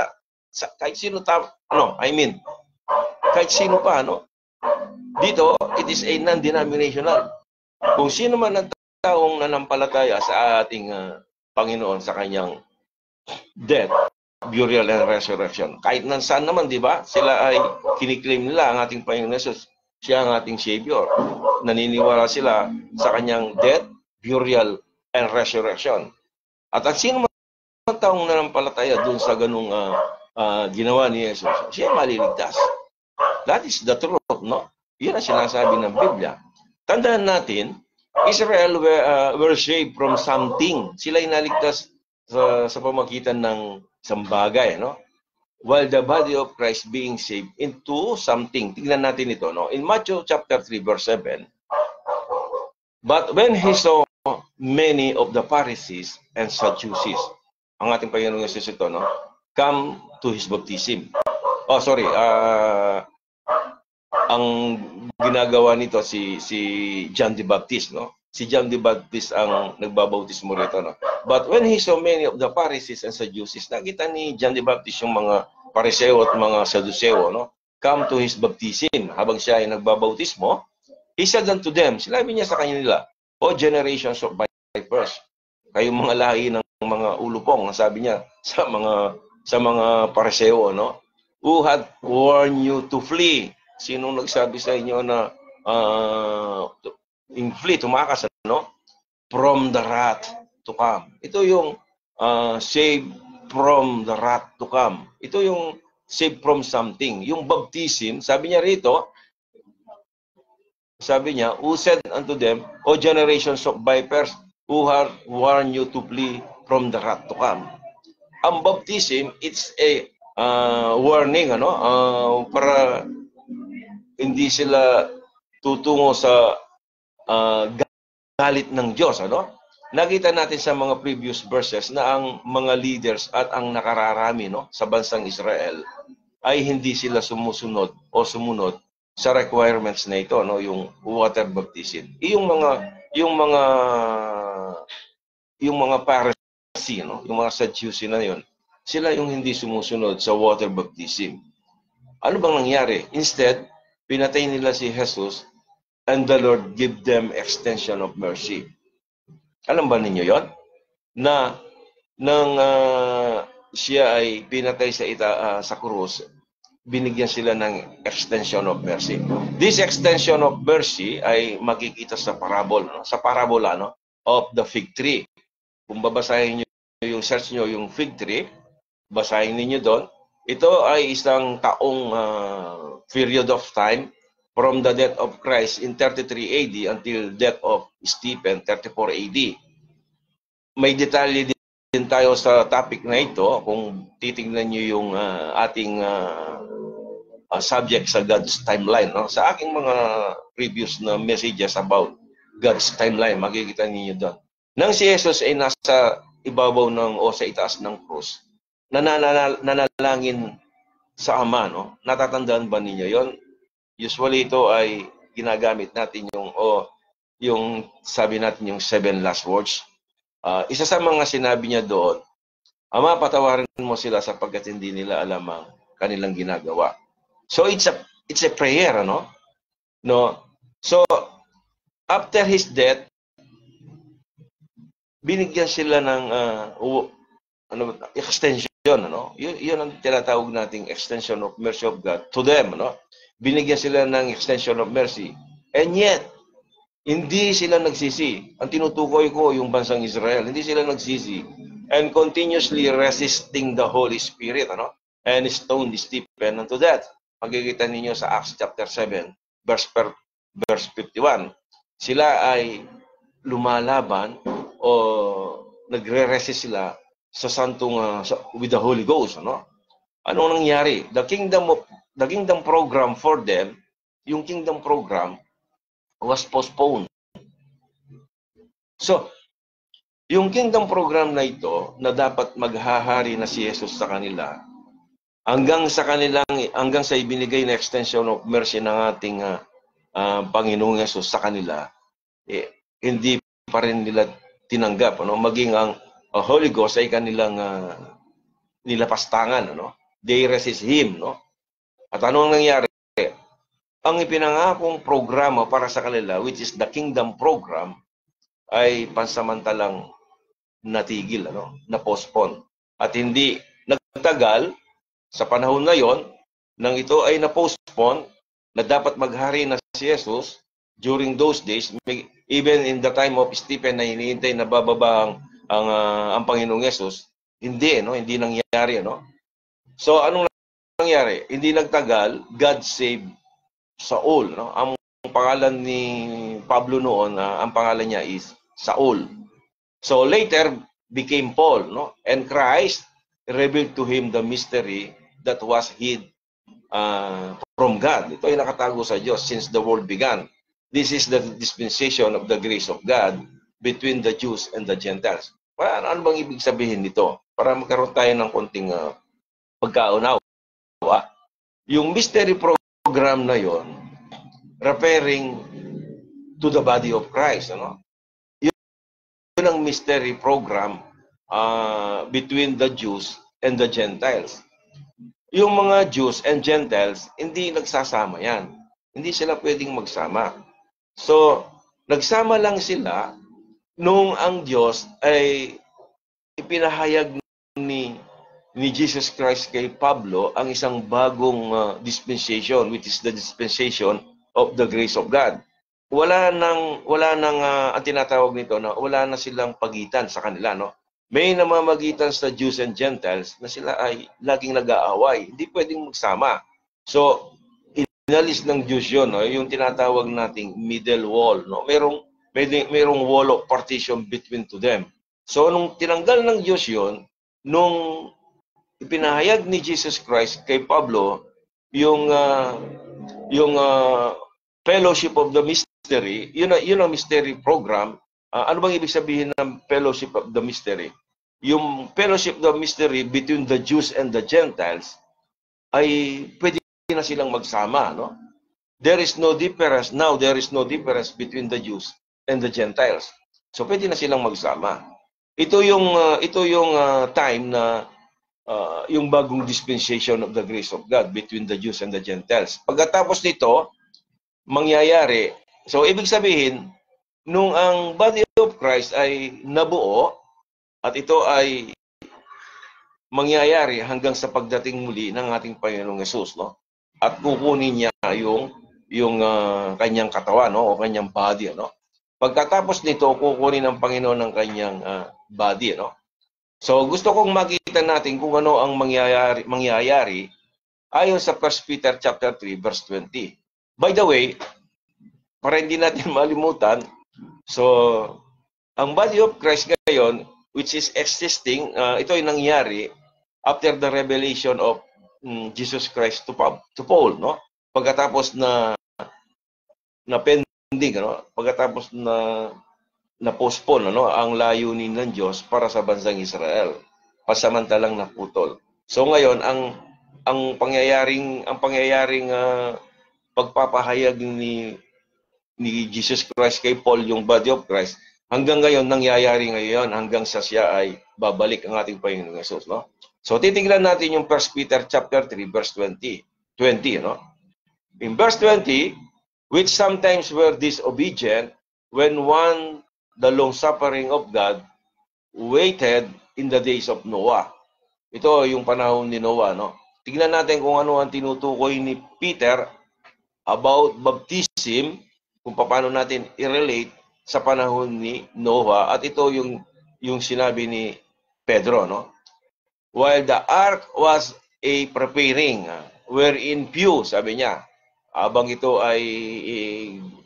kahit sino kahit sino pa, ano? Dito, it is a non-denominational. Kung sino man ang taong nanampalataya sa ating Panginoon sa kanyang death, burial, and resurrection. Kahit saan naman, di ba? Sila ay kiniklaim nila ang ating Panginoon Jesus. Siya ang ating Savior. Naniniwala sila sa kanyang death, burial, and resurrection. At ang sino man taong nanampalataya dun sa ganung ginawa ni Jesus, siya ay maliligtas. That is the truth, no? Yun ang sinasabi ng Biblia. Tandaan natin, Israel were saved from something. Sila ay naligtas sa pamagitan ng isang bagay, no? While the body of Christ being saved into something. Tingnan natin ito, no? In Matthew chapter 3, verse 7, but when he saw many of the Pharisees and Sadducees, ang ating Panginoong Yesus ito, no? Come to his baptism. Ang ginagawa nito si John the Baptist, no? Si John the Baptist ang nagbabautismo rito, no? But when he saw many of the Pharisees and Sadducees, nakita ni John the Baptist yung mga Pariseo at mga Sadduceo, no? Come to his baptism. Habang siya ay nagbabautismo, he said unto them, sinabi niya sa kanila, O generations of vipers, kayong mga lahi ng mga ulupong, sabi niya sa mga Pariseo, no? Who had warned you to flee? Sinong nagsabi sa inyo na flee, tumakas, no? From the wrath to come. Ito yung save from the wrath to come. Ito yung save from something. Yung baptism, sabi niya rito, who said unto them, O generations of vipers, who have warned you to flee from the wrath to come. Ang baptism, it's a warning, ano? Para hindi sila tutungo sa galit ng Diyos, ano? Nakita natin sa mga previous verses na ang mga leaders at ang nakararami, no, sa bansang Israel ay hindi sila sumunod sa requirements na ito, no, yung water baptism. Yung mga Pharisee, no, yung mga Sadducee na yon, sila yung hindi sumusunod sa water baptism. Ano bang nangyari? Instead, pinatay nila si Jesus and the Lord give them extension of mercy. Alam ba ninyo yon? Na nang siya ay pinatay sa krus, binigyan sila ng extension of mercy. This extension of mercy ay makikita sa parabola, no, of the fig tree. Kung babasahin niyo yung search niyo yung fig tree, basahin niyo doon. Ito ay isang taong period of time from the death of Christ in 33 AD until death of Stephen 34 AD. May detalye din tayo sa topic na ito kung titingnan niyo yung ating subject sa God's timeline, no? Sa aking mga previous na messages about God's timeline, makikita niyo doon. Nang si Jesus ay nasa ibabaw o sa itaas ng krus, nanalangin sa Ama, no? Natatandaan ba ninyo yon? Usually ito ay ginagamit natin yung sabi natin yung 7 last words. Isa sa mga sinabi niya doon, Ama, patawarin mo sila sapagkat hindi nila alam ang kanilang ginagawa. So it's a prayer, no? So after his death, binigyan sila ng extension, no? Yun ang tinatawag nating extension of mercy of God to them, no? Binigyan sila ng extension of mercy. And yet, hindi sila nagsisi. Ang tinutukoy ko yung bansang Israel, hindi sila nagsisi. And continuously resisting the Holy Spirit, ano? And stoned Stephen unto death. Makikita ninyo sa Acts chapter 7, verse 51. Sila ay lumalaban o nagre-resist sila sa santong with the Holy Ghost, ano? Ano nangyari? The kingdom program for them, yung kingdom program was postponed. So, yung kingdom program na ito na dapat maghahari na si Jesus sa kanila, hanggang sa ibinigay na extension of mercy ng ating Panginoong Jesus sa kanila, hindi pa rin nila tinanggap, ano? Maging ang Holy Ghost ay kanilang nilapastangan, ano? They resist Him, no? At ano ang nangyari? Ang ipinangakong programa para sa kanila, which is the kingdom program, ay pansamantalang natigil, ano? Na-postpone. At hindi nagtagal sa panahon na yon, nang ito ay na-postpone, na dapat maghari na si Jesus during those days, even in the time of Stephen na hinihintay na bababa ang Panginoong Jesus, hindi, no? Hindi nangyari, no? So, anong nangyari? Hindi nagtagal, God saved Saul, no? Ang pangalan ni Pablo noon, ang pangalan niya is Saul. So later became Paul, no? And Christ revealed to him the mystery that was hid from God. Ito ay nakatago sa Diyos since the world began. This is the dispensation of the grace of God between the Jews and the Gentiles. Ano bang ibig sabihin nito? Para magkaroon tayo ng konting pagkaunawa. Yung mystery program na yon, referring to the body of Christ, ano? Yun ang mystery program between the Jews and the Gentiles. Yung mga Jews and Gentiles, hindi nagsasama yan. Hindi sila pwedeng magsama. So, nagsama lang sila nung ang Diyos ay ipinahayag ni Jesus Christ kay Pablo ang isang bagong dispensation, which is the dispensation of the grace of God. Wala nang ang tinatawag nito na wala na silang pagitan sa kanila, no? May namamagitan sa Jews and Gentiles na sila ay laging nag-aaway. Hindi pwedeng magsama. So, inalis ng Diyos yun, no? Yung tinatawag nating middle wall, no? Merong wall of partition between to them. So, nung tinanggal ng Diyos yun, nung ipinahayag ni Jesus Christ kay Pablo yung fellowship of the mystery, yun ang mystery program. Ano bang ibig sabihin ng fellowship of the mystery? Yung fellowship of the mystery between the Jews and the Gentiles ay pwede na silang magsama, no? There is no difference between the Jews and the Gentiles. So pwede na silang magsama. Ito yung time na yung bagong dispensation of the grace of God between the Jews and the Gentiles. Pagkatapos nito, mangyayari, so ibig sabihin, nung ang body of Christ ay nabuo, at ito ay mangyayari hanggang sa pagdating muli ng ating Panginoong Hesus, no? At kukunin niya yung kanyang katawan, no? O kanyang body, no? Pagkatapos nito, kukunin ng Panginoon ng kanyang body, no? So gusto kong makita natin kung ano ang mangyayari ayon sa 1 Peter chapter 3 verse 20. By the way, para hindi natin malimutan, so ang body of Christ ngayon, which is existing, ito ay nangyari after the revelation of Jesus Christ to Paul, no? Pagkatapos na pending, no? Pagkatapos na postpone, no, ang layunin ng Diyos para sa bansang Israel, pasamantalang naputol. So ngayon ang pangyayaring pagpapahayag ni Jesus Christ kay Paul, yung body of Christ, hanggang ngayon nangyayari ngayon hanggang sa siya ay babalik ang ating Panginoong Hesus, no? So titingnan natin yung 1 Peter chapter 3 verse 20, no? In verse 20, which sometimes were disobedient when the long suffering of God waited in the days of Noah. Ito yung panahon ni Noah, no? Tingnan natin kung ano ang tinutukoy ni Peter about baptism, kung paano natin i-relate sa panahon ni Noah, at ito yung sinabi ni Pedro, no? While the ark was a preparing, wherein few, sabi niya, habang ito ay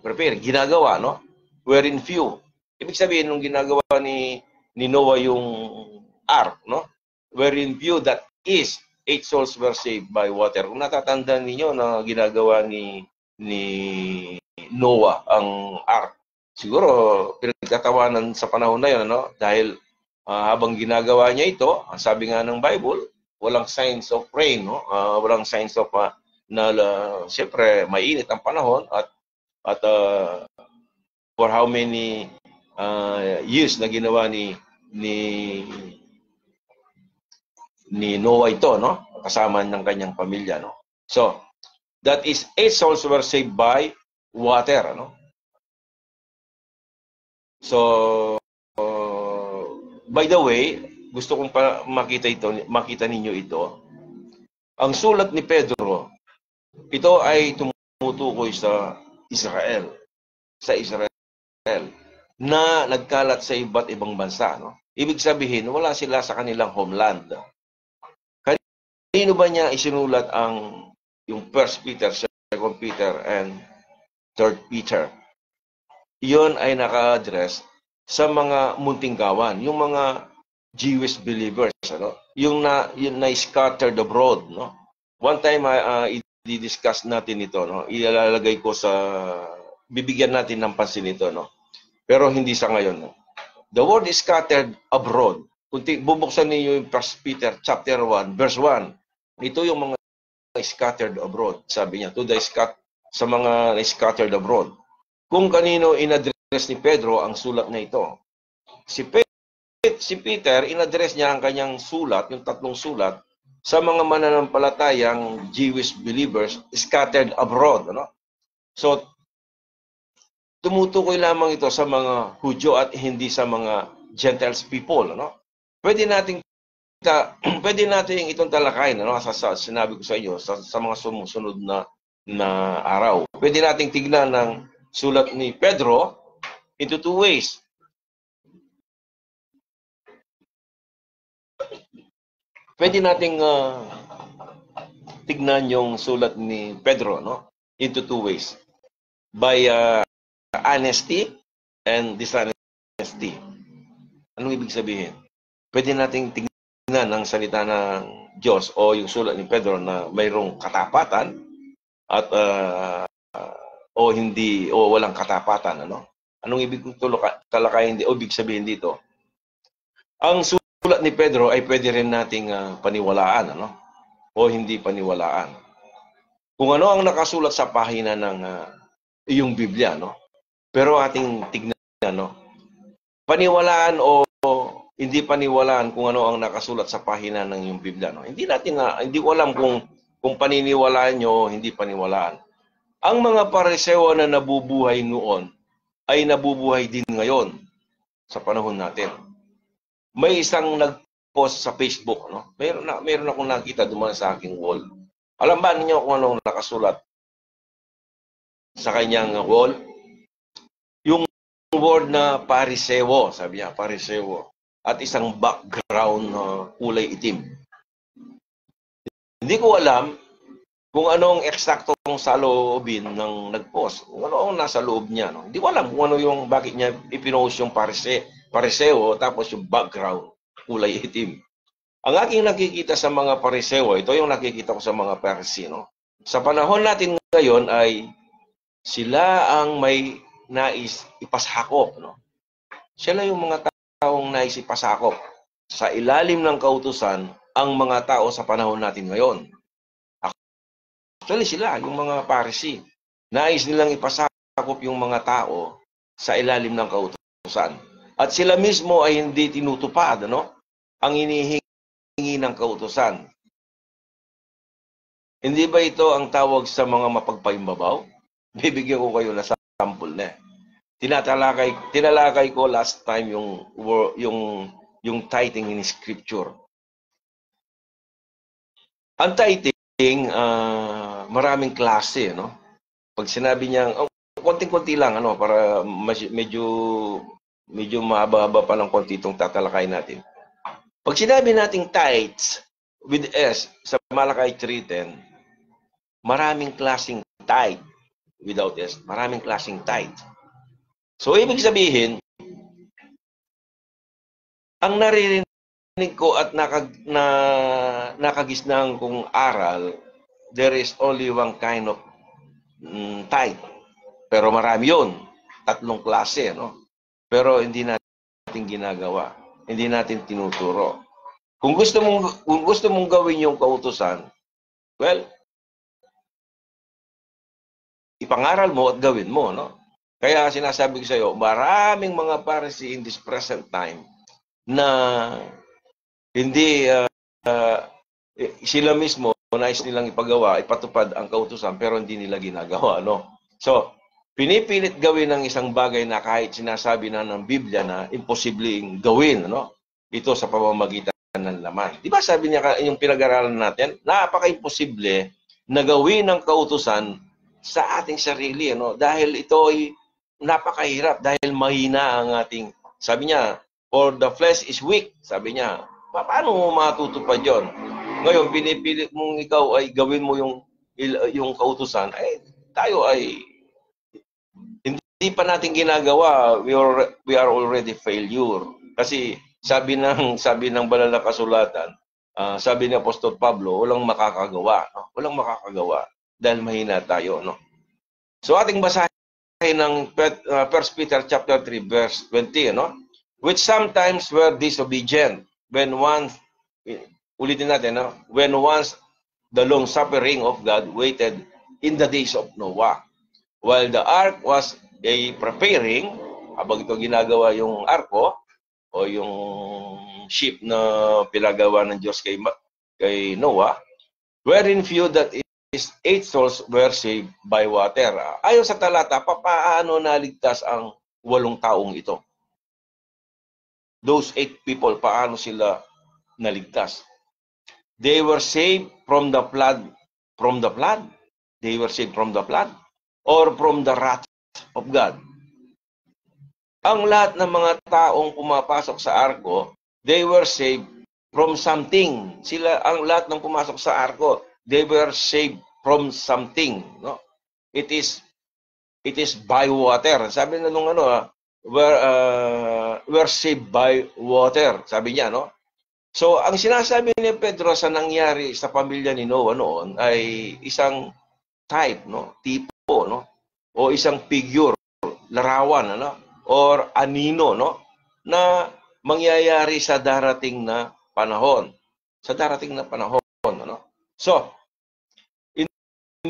prepare, ginagawa, no? Wherein few. Ibig sabihin, nung ginagawa ni Noah yung ark, no? Wherein few, that is, 8 souls were saved by water. Kung natatandaan ninyo na ginagawa ni Noah ang ark, siguro pinagkatawanan sa panahon na yun, no? Dahil habang ginagawa niya ito, ang sabi nga ng Bible, walang signs of rain, no? Walang signs of siyempre mainit ang panahon at for how many years na ginawa ni Noah ito, no? Kasama ng kanyang pamilya, no? So, that is 8 souls were saved by water, no? So, by the way, gusto kong makita ninyo ito. Ang sulat ni Pedro, ito ay tumutukoy sa Israel, na nagkalat sa iba't ibang bansa, no? Ibig sabihin, wala sila sa kanilang homeland. Kanino ba niya isinulat yung 1 Peter, 2 Peter, and 3 Peter? Iyon ay naka-address sa mga muntingkawan, yung mga Jewish believers, ano? Yung na-scattered abroad, no? One time i-discuss natin ito, no? Ilalagay ko bibigyan natin ng pansin ito, no? Pero hindi sa ngayon, no? The word is scattered abroad. Kung bubuksan niyo yung 1 Peter chapter 1 verse 1, ito yung mga scattered abroad. Sabi niya, sa mga scattered abroad. Kung kanino in-address ni Pedro ang sulat na ito. Si Peter, in-address niya ang kanyang sulat, yung 3 sulat, sa mga mananampalatayang Jewish believers scattered abroad, ano? So, tumutukoy lamang ito sa mga Hudyo at hindi sa mga Gentiles people, ano? Pwede nating itong talakayin, ano? Sinabi ko sa inyo sa mga sumusunod na araw. Pwede nating tignan ng sulat ni Pedro into 2 ways. Pwede nating tignan yung sulat ni Pedro, no? Into 2 ways. By honesty and dishonesty. Anong ibig sabihin? Pwede nating tignan ang salita ng Diyos o yung sulat ni Pedro na mayroong katapatan at walang katapatan, ano? Anong ibig talakayin o ibig sabihin dito? Ang sulat ni Pedro ay pwede rin nating paniwalaan, ano? O hindi paniwalaan. Kung ano ang nakasulat sa pahina ng iyong Biblia, no? Pero ating tignan, no? Paniwalaan o hindi paniwalaan kung ano ang nakasulat sa pahina ng iyong Biblia, no? Hindi ko alam kung paniniwalaan nyo o hindi paniwalaan. Ang mga Pariseo na nabubuhay noon ay nabubuhay din ngayon sa panahon natin. May isang post sa Facebook, no? Meron akong nakita dumaan sa aking wall. Alam ba ninyo kung anong nakasulat sa kanyang wall? Yung word na parisewo, sabi niya, parisewo. At isang background na kulay itim. Hindi ko alam kung anong eksaktong saloobin ng nag-post. Kung ano ang nasa loob niya. No? Hindi ko alam kung ano yung, bakit niya ipinost yung pariseo, tapos yung background, kulay itim. Ang aking nakikita sa mga pariseo, ito yung nakikita ko sa mga Parisi. No? Sa panahon natin ngayon ay sila ang may nais ipasakop. No? Sila yung mga taong nais ipasakop sa ilalim ng kautusan ang mga tao sa panahon natin ngayon. Actually sila, yung mga Parisi, nais nilang ipasakop yung mga tao sa ilalim ng kautusan. At sila mismo ay hindi tinutupad, ano? Ang hinihingi ng kautusan. Hindi ba ito ang tawag sa mga mapagpaimbabaw? Bibigyan ko kayo na sample na. Tinalakay ko last time yung tithing in scripture. Ang tithing, maraming klase, no? Pag sinabi niya, konting-konti lang, ano, para medyo mahaba-haba pa ng konti itong tatalakay natin. Pag sinabi nating tithes with S sa Malakay 3:10, maraming klaseng tithe without S, maraming klaseng tithe. So, ibig sabihin, ang naririnig ko at nakagisnang kong aral, there is only one kind of tithe. Pero marami yun. 3 klase, no? Pero hindi natin ginagawa. Hindi natin tinuturo. Kung gusto mong gawin yung kautusan, well, ipangaral mo at gawin mo, no? Kaya sinasabi ko sa iyo, maraming mga Pharisee in this present time na hindi sila mismo nais nilang ipatupad ang kautusan pero hindi nila ginagawa, no? So, pinipilit gawin ng isang bagay na kahit sinasabi na ng Biblia na imposibleng gawin, no? Ito sa pamamagitan ng laman. Di ba sabi niya yung pinag-aralan natin, napaka-imposible na gawin ng kautusan sa ating sarili, no? Dahil ito ay napakahirap dahil mahina ang ating, sabi niya, for the flesh is weak, sabi niya. Paano mo matutupad yon? Ngayon, pinipilit mong ikaw ay gawin mo yung kautusan, ay tayo ay hindi pa natin ginagawa. We are already failure. Kasi sabi ng banal na kasulatan, sabi ni Apostol Pablo, walang makakagawa, no? Walang makakagawa dahil mahina tayo, no? So ating basahin ng 1 Peter chapter 3 verse 20, no? Which sometimes were disobedient when once, ulitin natin, no? When once the long suffering of God waited in the days of Noah, while the ark was preparing, habang ito ginagawa yung arko o yung ship na pinagawa ng Diyos kay Noah, wherein few that is 8 souls were saved by water. Ayon sa talata, paano naligtas ang 8 taong ito? Those 8 people, paano sila naligtas? They were saved from the flood. From the flood? They were saved from the flood? Or from the wrath of God? Ang lahat ng mga taong pumapasok sa arko, they were saved from something. Ang lahat ng pumasok sa arko, they were saved from something, no? It is by water. Sabi na nung we're saved by water. Sabi niya, no? So, ang sinasabi ni Pedro sa nangyari sa pamilya ni Noah noon ay isang type, no? Tipo, no? O isang figure, larawan, ano? Or anino, no? Na mangyayari sa darating na panahon. Sa darating na panahon, ano? So, in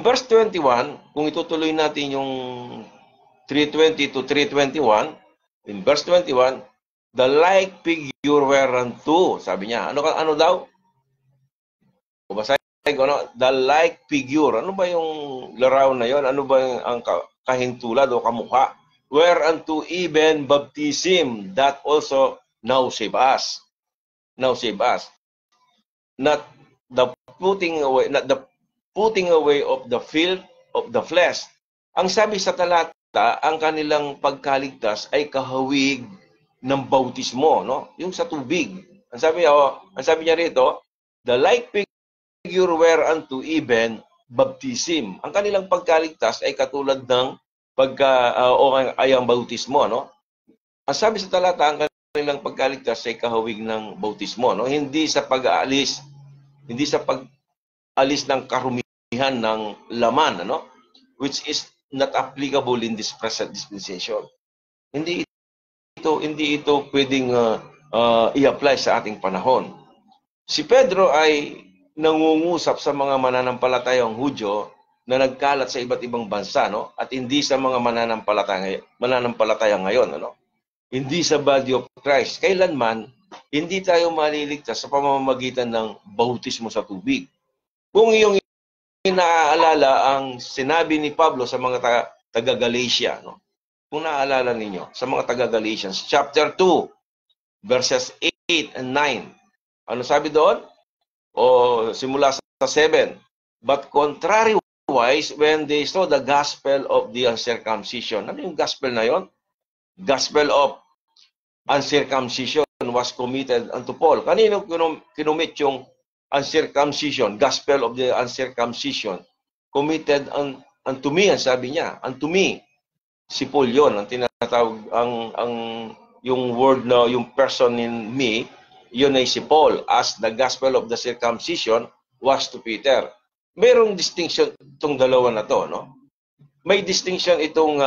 verse 21, kung itutuloy natin yung 3:20 to 3:21, in verse 21, the like figure whereunto, sabi niya. Ano daw? Basahin ko, no? The like figure. Ano ba yung larawan na yon? Ano ba ang kahintulad o kamukha? Whereunto even baptism, that also now save us. now save us. Not the putting away of the filth of the flesh. Ang sabi sa talata, ang kanilang pagkaligtas ay kahawig ng bautismo, no? Yung sa tubig. Ang sabi niya rito, the like figure whereunto even baptism. Ang kanilang pagkaligtas ay katulad ng ang bautismo, no? Ang sabi sa talata, ang kanilang pagkaligtas ay kahawig ng bautismo, no? Hindi sa pag-aalis ng karumihan ng laman, ano? Which is not applicable in this present dispensation. Hindi ito pwedeng i-apply sa ating panahon. Si Pedro ay nangungusap sa mga mananampalatayang Hudyo na nagkalat sa iba't ibang bansa, no? At hindi sa mga mananampalataya ngayon, ano? Hindi sa body of Christ. Kailanman hindi tayo maliligtas sa pamamagitan ng bautismo sa tubig. Kung iyong naaalala ang sinabi ni Pablo sa mga taga-Galatia, no? Kung naaalala ninyo, sa mga taga-Galatians, chapter 2, verses 8 and 9. Ano sabi doon? O simula sa 7. But contrariwise, when they saw the gospel of the uncircumcision. Ano yung gospel na yon? Gospel of uncircumcision was committed unto Paul. Kanino kinumit yung uncircumcision? Gospel of the uncircumcision. Committed unto me, ang sabi niya. Unto me. Si Paul yun. Ang tinatawag, yung word na, yung person in me, yun ay si Paul. As the gospel of the circumcision was to Peter. Merong distinction itong dalawa na to, no? May distinction itong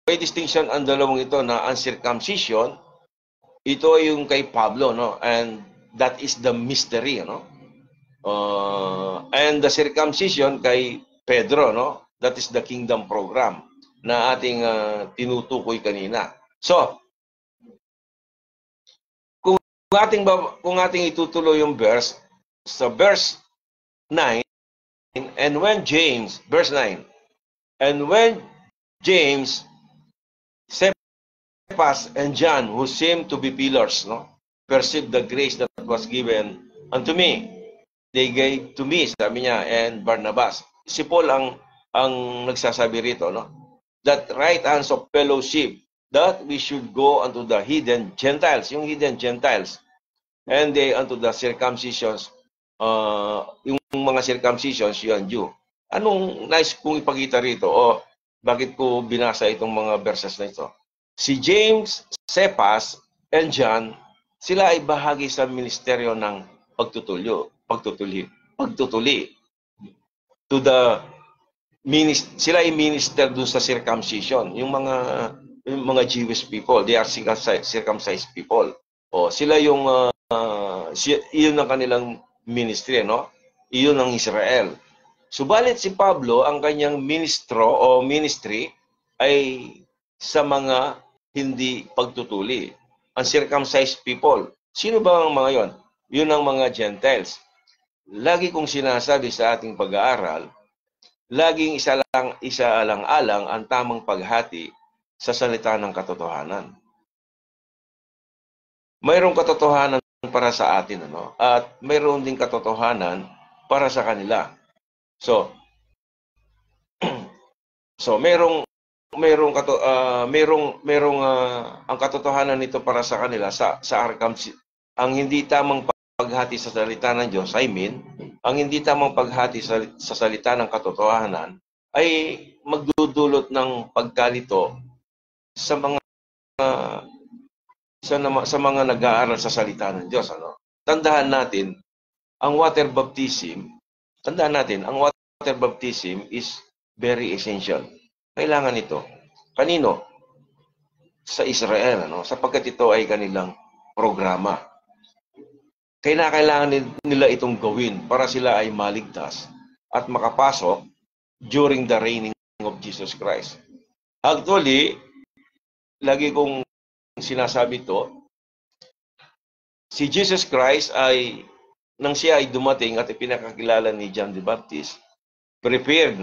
may distinction ang dalawang ito na uncircumcision. Ito ay yung kay Pablo, no? And that is the mystery, no? And the circumcision kay Pedro, no? That is the kingdom program na ating tinutukoy kanina. So, kung ating itutuloy yung verse, sa verse 9, and when James, verse 9, and when James, Cephas, and John, who seemed to be pillars, no, perceived the grace that was given unto me, they gave to me, sabi niya, and Barnabas. Si Paul ang nagsasabi rito, no, that right hands of fellowship, that we should go unto the hidden Gentiles, yung hidden Gentiles, and they unto the circumcisions, yung mga circumcisions, yung Jew. Anong nice kong ipakita rito? O bakit ko binasa itong mga verses na ito? Si James, Cephas, and John, sila ay bahagi sa ministeryo ng pagtutuli. To the sila ay minister dun sa circumcision. Yung mga Jewish people, they are circumcised people. O sila yung iyon ang kanilang ministry, no? Iyon ang Israel. Subalit si Pablo, ang kanyang ministry ay sa mga hindi pagtutuli. Uncircumcised people. Sino ba ang mga yon? Yun ang mga Gentiles. Lagi kong sinasabi sa ating pag-aaral, laging isaalang-alang ang tamang paghati sa salita ng katotohanan. Mayroong katotohanan para sa atin, ano? At mayroon ding katotohanan para sa kanila. So merong ang katotohanan nito para sa kanila sa ang hindi tamang paghati sa salita ng Diyos, ang hindi tamang paghati sa salita ng katotohanan ay magdudulot ng pagkalito sa mga nag-aaral sa salita ng Diyos, ano? Tandaan natin, ang water baptism is very essential. Kailangan ito. Kanino? Sa Israel, ano? Sapagkat ito ay kanilang programa. Kailangan nila itong gawin para sila ay maligtas at makapasok during the reigning of Jesus Christ. Actually, lagi kong sinasabi ito, si Jesus Christ ay, nang siya ay dumating at ipinakakilala ni John the Baptist, prepared,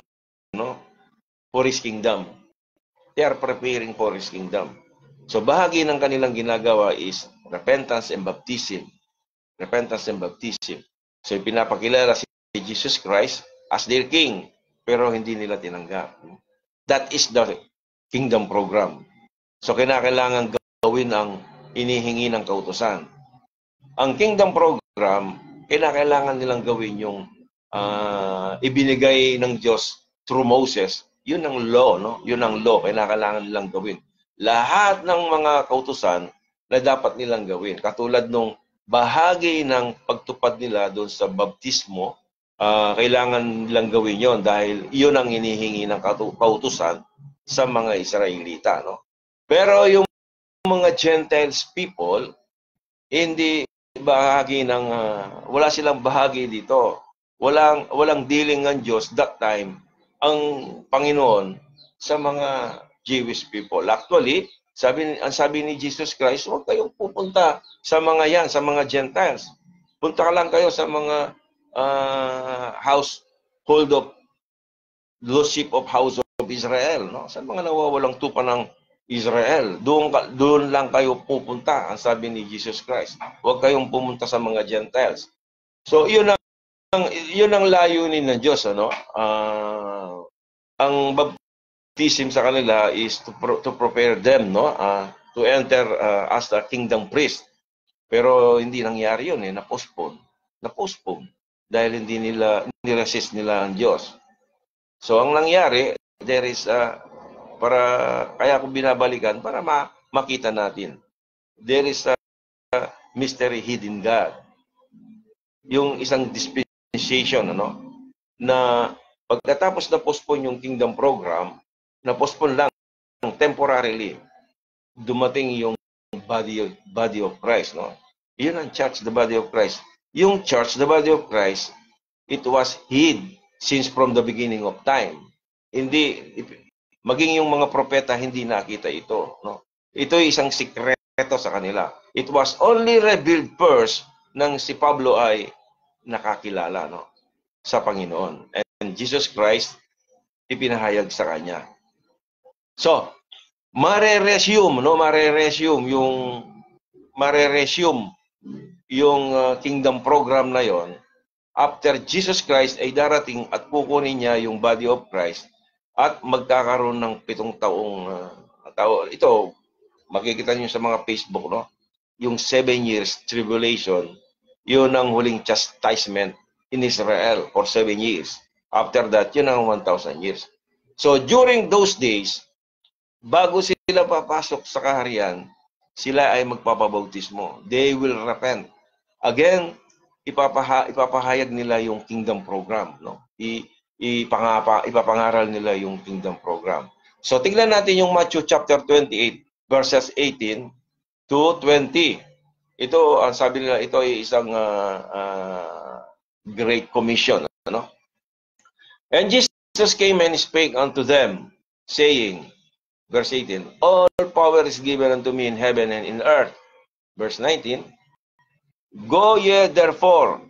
no, for His kingdom. They are preparing for His kingdom. So bahagi ng kanilang ginagawa is repentance and baptism. Repentance and baptism. So pinapakilala si Jesus Christ as their King, pero hindi nila tinanggap. That is the kingdom program. So kinakailangan gawin ang inihingi ng kautusan. Ang kingdom program, kinakailangan nilang gawin yung ibinigay ng Diyos through Moses. Yun ang law, no? Yun ang law, kinakailangan nilang gawin. Lahat ng mga kautusan na dapat nilang gawin. Katulad nung bahagi ng pagtupad nila doon sa baptismo, kailangan nilang gawin yon dahil yun ang inihingi ng kautusan sa mga Israelita, no? Pero yung mga Gentiles people, hindi bahagi ng wala silang bahagi dito. Walang dealing ng Diyos that time ang Panginoon sa mga Jewish people. Actually, ang sabi ni Jesus Christ, huwag kayong pupunta sa mga yan, sa mga Gentiles. Punta ka lang kayo sa mga household of the sheep of house of Israel, no? Sa mga nawawalang tupa ng Israel, doon lang kayo pupunta, ang sabi ni Jesus Christ. Huwag kayong pumunta sa mga Gentiles. So, yun ang layunin ng Diyos, ano? Ang baptism sa kanila is to prepare them, no? To enter as a kingdom priest. Pero hindi nangyari yun, na-postpone. Dahil hindi resist nila ang Diyos. So, ang nangyari, there is kaya ako binabalikan para makita natin. There is a mystery hidden God. Yung isang dispensation, na pagkatapos na postpone yung kingdom program, na postpone lang temporarily, dumating yung body of Christ, no? Yun ang church, the body of Christ. Yung church, the body of Christ, it was hid since from the beginning of time. Hindi, maging yung mga propeta hindi nakita ito, no? Ito ay isang sikreto sa kanila. It was only revealed first nang si Pablo ay nakakilala, no, sa Panginoon. And Jesus Christ ipinahayag sa kanya. So, mare-resume yung kingdom program na yon. After Jesus Christ ay darating at kukunin niya yung body of Christ at magkakaroon ng 7 taong ito, makikita niyo sa mga Facebook, no? Yung 7 years tribulation, yun ang huling chastisement in Israel for 7 years. After that, yun ang 1,000 years. So, during those days, bago sila papasok sa kaharian, sila ay magpapabautismo. They will repent. Again, ipapahayag nila yung kingdom program, no? Ipapangaral nila yung kingdom program. So, tingnan natin yung Matthew chapter 28, verses 18 to 20. Ito, ang sabi nila, ito ay isang Great Commission, ano? And Jesus came and spake unto them, saying, verse 18, all power is given unto me in heaven and in earth. Verse 19, go ye therefore,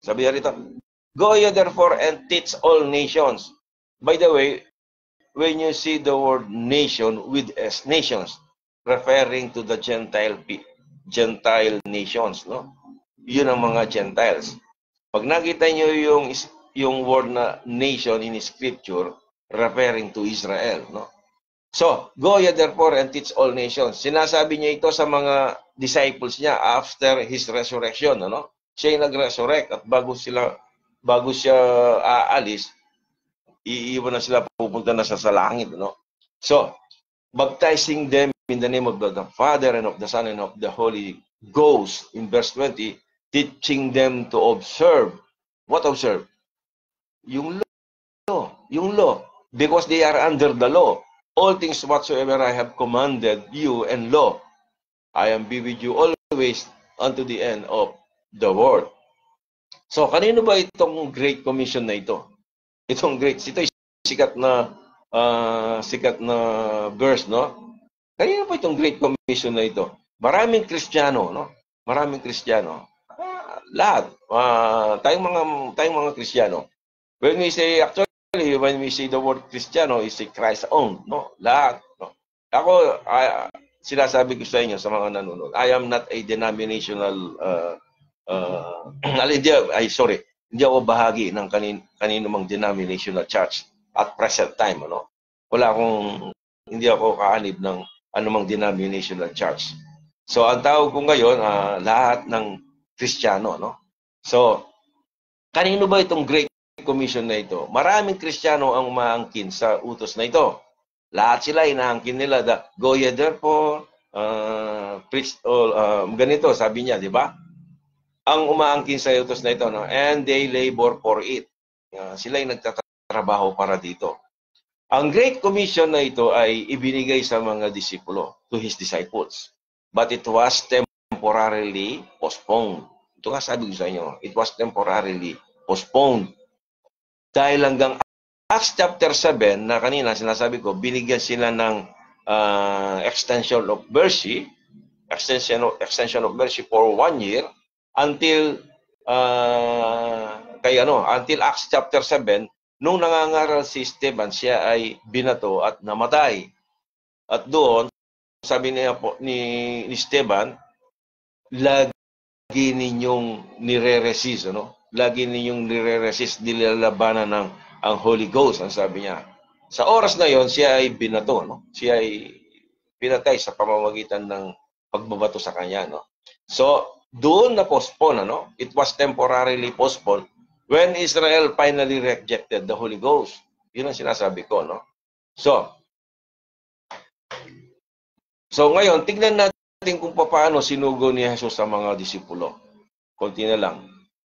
sabi rito, go ye therefore and teach all nations. By the way, when you see the word nation with S, nations, referring to the Gentile nations, no? Yun ang mga Gentiles. Pag nakita nyo yung word na nation in Scripture, referring to Israel, no? So, go ye therefore and teach all nations. Sinasabi niya ito sa mga disciples niya after his resurrection, ano? Siya yung nag-resurrect at bago siya aalis, iiwan na sila, pupunta na sa langit, no? So, baptizing them in the name of the Father and of the Son and of the Holy Ghost, in verse 20, teaching them to observe. What observe? Yung law. Because they are under the law. All things whatsoever I have commanded you and law, I am be with you always unto the end of the world. So, kanino ba itong Great Commission na ito? Ito ay sikat na verse, no? Kanino ba itong Great Commission na ito? Maraming Kristiyano, no? Lahat. Tayong mga Kristiyano. When we say the word Kristiyano, is Christ owned, no? Lahat, no? Ako, sinasabi ko sa inyo, sa mga nanonood, I am not a denominational, hindi ako bahagi ng kanino mang denominational church at present time, ano. Hindi ako kaanib ng anumang denominational church. So, ang tawag ko ngayon, lahat ng Kristiyano, no? So, kanino ba itong Great Commission na ito? Maraming Kristiyano ang umaangkin sa utos na ito. Lahat sila inaangkin nila, go ye therefore, preach all, ganito, sabi niya, di ba? Ang umaangkin sa utos na ito, no? And they labor for it. Sila ay nagtatrabaho para dito. Ang Great Commission na ito ay ibinigay sa mga disipulo, to his disciples. But it was temporarily postponed. Ito nga sabi ko sa inyo, it was temporarily postponed. Dahil hanggang Acts chapter 7, na kanina sinasabi ko, binigyan sila ng extension of mercy for 1 year until until Acts chapter 7, nung nangangaral si Esteban, siya ay binato at namatay. At doon, sabi niya po ni Esteban, lagi ninyong nire-resist, ano? Lagi ninyong nire-resist, nilalabanan ng ang Holy Ghost, ang sabi niya. Sa oras na yon, siya ay binato, no? Siya ay pinatay sa pamamagitan ng pagbabato sa kanya, no? So, doon na postpone, ano? It was temporarily postponed when Israel finally rejected the Holy Ghost. Yun ang sinasabi ko, no? So ngayon, tignan natin kung paano sinugo ni Jesus sa mga disipulo. Konti na lang.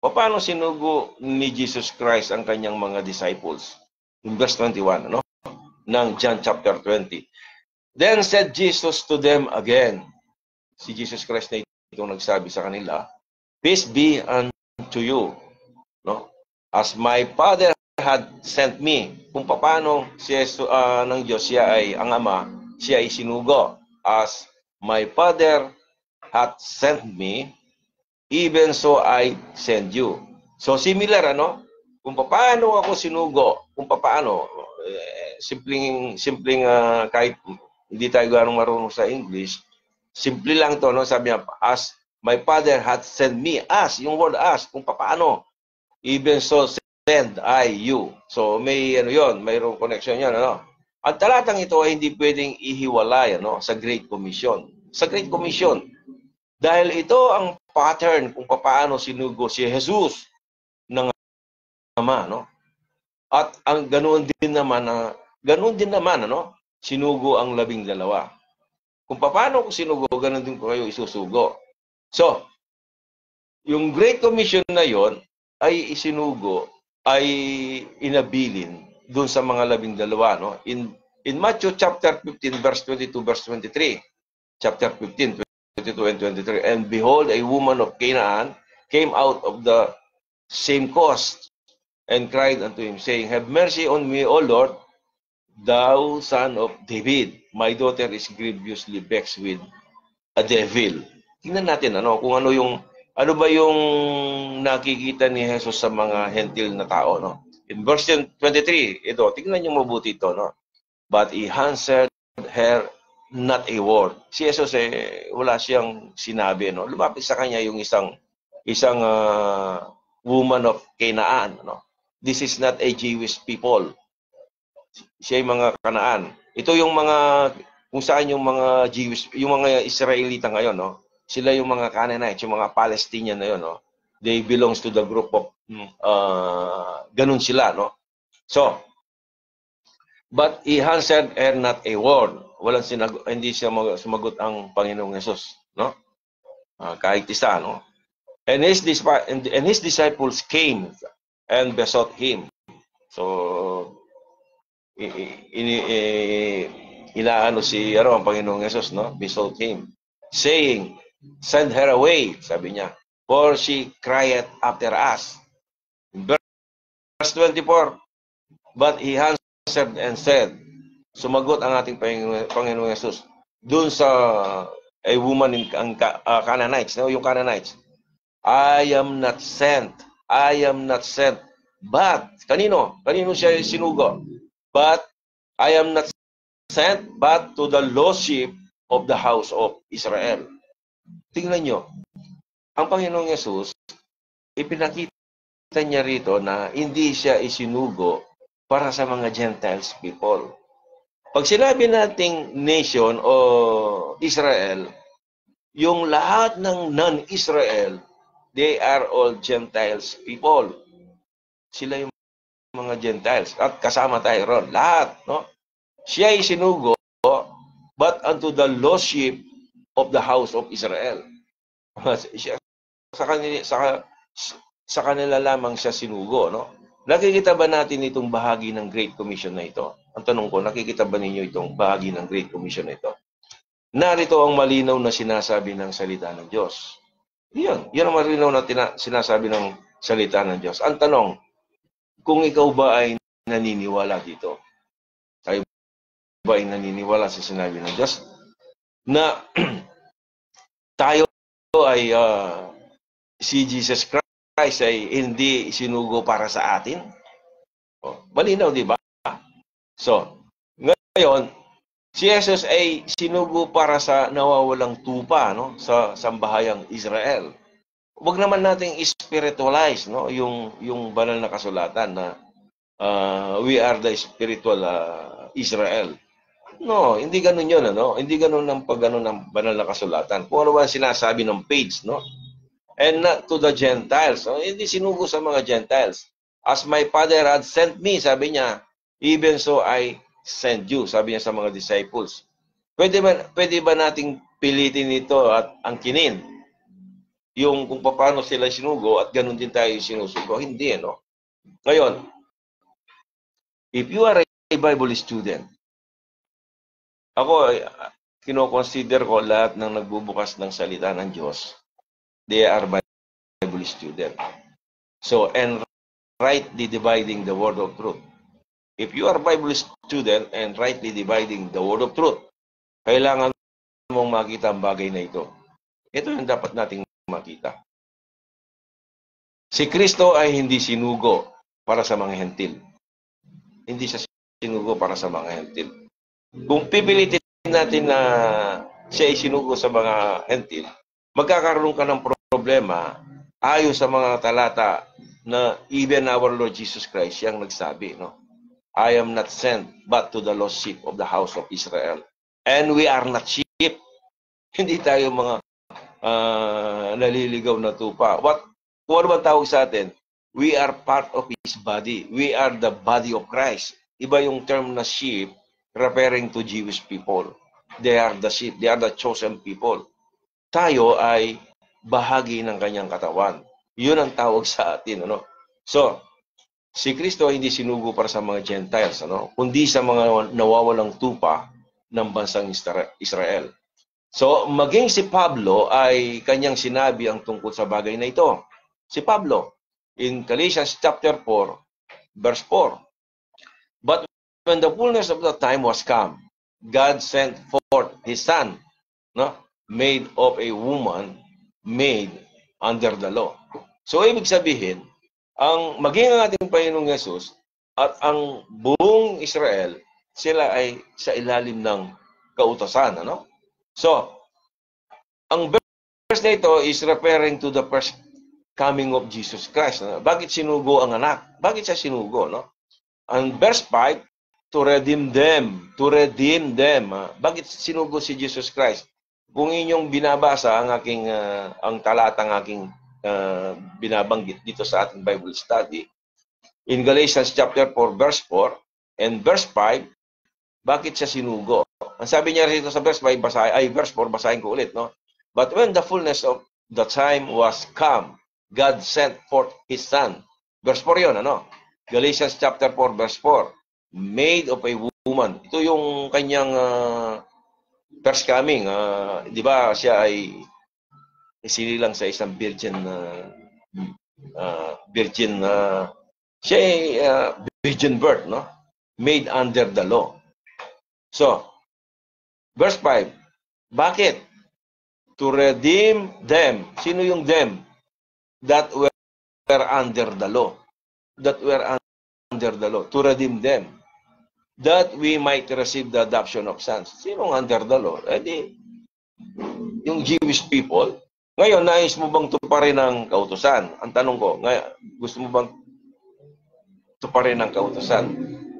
Paano sinugo ni Jesus Christ ang kanyang mga disciples? In verse 21, ano? Ng John chapter 20. Then said Jesus to them again. Si Jesus Christ na itong nagsabi sa kanila, peace be unto you. No? As my Father had sent me. Kung paano si Jesus, ng Diyos, siya ay ang Ama, siya ay sinugo. As my Father hath sent me, even so I send you. So similar, ano? Kung paano ako sinugo, kung paano, simpleng kahit hindi tayo ganong marunong sa English, simple lang to, no? Sabi niya, as my Father hath sent me, as, yung word as, kung paano, even so send I you. So may mayroong connection yan, ano? Ang talatang ito ay hindi pwedeng ihiwalay, ano, sa Great Commission. Sa Great Commission, dahil ito ang pattern kung paano sinugo si Jesus ng Ama, no? At ang ganoon din naman, ano, sinugo ang 12. Kung paano ko sinugo, ganoon din ko kayo isusugo. So, yung Great Commission na yon ay isinugo, ay inabilin doon sa mga 12, no? In Matthew chapter 15, verse 22, verse 23. Chapter 15, 22 and 23. And behold, a woman of Canaan came out of the same coast and cried unto him, saying, have mercy on me, O Lord, thou son of David. My daughter is grievously vexed with a devil. Tingnan natin, ano, kung ano ba yung nakikita ni Jesus sa mga hentil na tao, no? In verse 23, ito, tingnan niyo mabuti ito, no? But he answered her not a word. Si Jesus wala siyang sinabi, no? Lumapit sa kanya yung isang woman of Canaan, no? This is not a Jewish people. Siya yung mga Kanaan. Ito yung mga, kung saan yung mga Jewish, yung mga Israelita ngayon, no? Sila yung mga Canaanites, yung mga Palestinian na yun, no? They belongs to the group of, ganun sila, no? So, but he answered her not a word. Walang hindi siya sumagot ang Panginoong Jesus, no? Kahit isa, no? And his disciples came and besought him. So, inaano ang Panginoong Jesus, no? Besought him, saying, send her away, sabi niya, for she cried after us. Verse 24, but he answered and said, sumagot ang ating Panginoong Jesus dun sa a woman in Canaanites, no? Yung Canaanites, I am not sent, but, kanino siya sinugo? But, I am not sent, but to the lost sheep of the house of Israel. Tingnan nyo, ang Panginoong Yesus, ipinakita niya rito na hindi siya isinugo para sa mga Gentiles people. Pag sinabi nating nation o Israel, yung lahat ng non-Israel, they are all Gentiles people. Sila yung mga Gentiles. At kasama tayo ron. Lahat. No? Siya ay sinugo, but unto the lost sheep of the house of Israel. Sa kanila lamang siya sinugo. No? Nakikita ba natin itong bahagi ng Great Commission na ito? Ang tanong ko, nakikita ba ninyo itong bahagi ng Great Commission na ito? Narito ang malinaw na sinasabi ng salita ng Diyos. Yan ang malinaw na sinasabi ng salita ng Diyos. Ang tanong, kung ikaw ba ay naniniwala dito? Tayo ba ay naniniwala sa sinabi ng Diyos? Na tayo ay si Jesus Christ ay hindi sinugo para sa atin? Malinaw, di ba? So, ngayon, si Jesus ay sinugo para sa nawawalang tupa, no? Sa sambahayang Israel. Huwag naman nating spiritualize, no? Yung banal na kasulatan na we are the spiritual Israel. No, hindi ganoon 'yon, ano? Hindi ganoon ang pagano ng banal na kasulatan. Kung ano ba sinasabi ng page, no? And not to the Gentiles. No? Hindi sinugo sa mga Gentiles. As my Father had sent me, sabi niya, even so I send you, sabi niya sa mga disciples. Pwede ba nating pilitin ito at angkinin? Yung kung paano sila sinugo at ganun din tayo sinusugo? Hindi, no? Ngayon, if you are a Bible student, ako, kino-consider ko lahat ng nagbubukas ng salita ng Diyos, they are Bible student. So, and rightly dividing the word of truth. If you are Bible student and rightly dividing the word of truth, kailangan mong makita ang bagay na ito. Ito yung dapat nating makita. Si Kristo ay hindi sinugo para sa mga hentil. Hindi siya sinugo para sa mga hentil. Kung pipilitin natin na siya ay sinugo sa mga hentil, magkakaroon ka ng problema ayon sa mga talata na even our Lord Jesus Christ siyang nagsabi, no? I am not sent but to the lost sheep of the house of Israel. And we are not sheep. Hindi tayo mga naliligaw na tupa. Kung ano ba tawag sa atin? We are part of His body. We are the body of Christ. Iba yung term na sheep referring to Jewish people. They are the sheep. They are the chosen people. Tayo ay bahagi ng kanyang katawan. Yun ang tawag sa atin. Ano? So, si Kristo hindi sinugo para sa mga Gentiles, ano? Kundi sa mga nawawalang tupa ng bansang Israel. So, maging si Pablo ay kanyang sinabi ang tungkol sa bagay na ito. Si Pablo, in Galatians chapter 4, verse 4. But when the fullness of the time was come, God sent forth His Son, no? Made of a woman, made under the law. So, ibig sabihin, maging ang ating Panginoong Yesus at ang buong Israel, sila ay sa ilalim ng kautosan, ano? So, ang verse na ito is referring to the first coming of Jesus Christ. No? Bakit sinugo ang anak? Bakit siya sinugo, no? Ang verse 5, to redeem them. To redeem them. Bakit sinugo si Jesus Christ? Kung inyong binabasa ang aking ang talatang aking binabanggit dito sa ating Bible study, in Galatians chapter 4, verse 4 and verse 5, bakit siya sinugo? Ang sabi niya rito sa verse 5, verse 4, basahin ko ulit, no? But when the fullness of the time was come, God sent forth His Son. Verse 4 yun, ano? Galatians chapter 4, verse 4. Made of a woman. Ito yung kanyang first coming. Di ba siya ay sinilang sa isang virgin siya ay virgin birth, no? Made under the law. So, verse 5. Bakit? To redeem them. Sino yung them? That were under the law. That were under the law. To redeem them. that we might receive the adoption of sons. Sinong under the law? Yung Jewish people. Ngayon, nais mo bang tuparin ang kautusan? Ang tanong ko, gusto mo bang tuparin ang kautusan?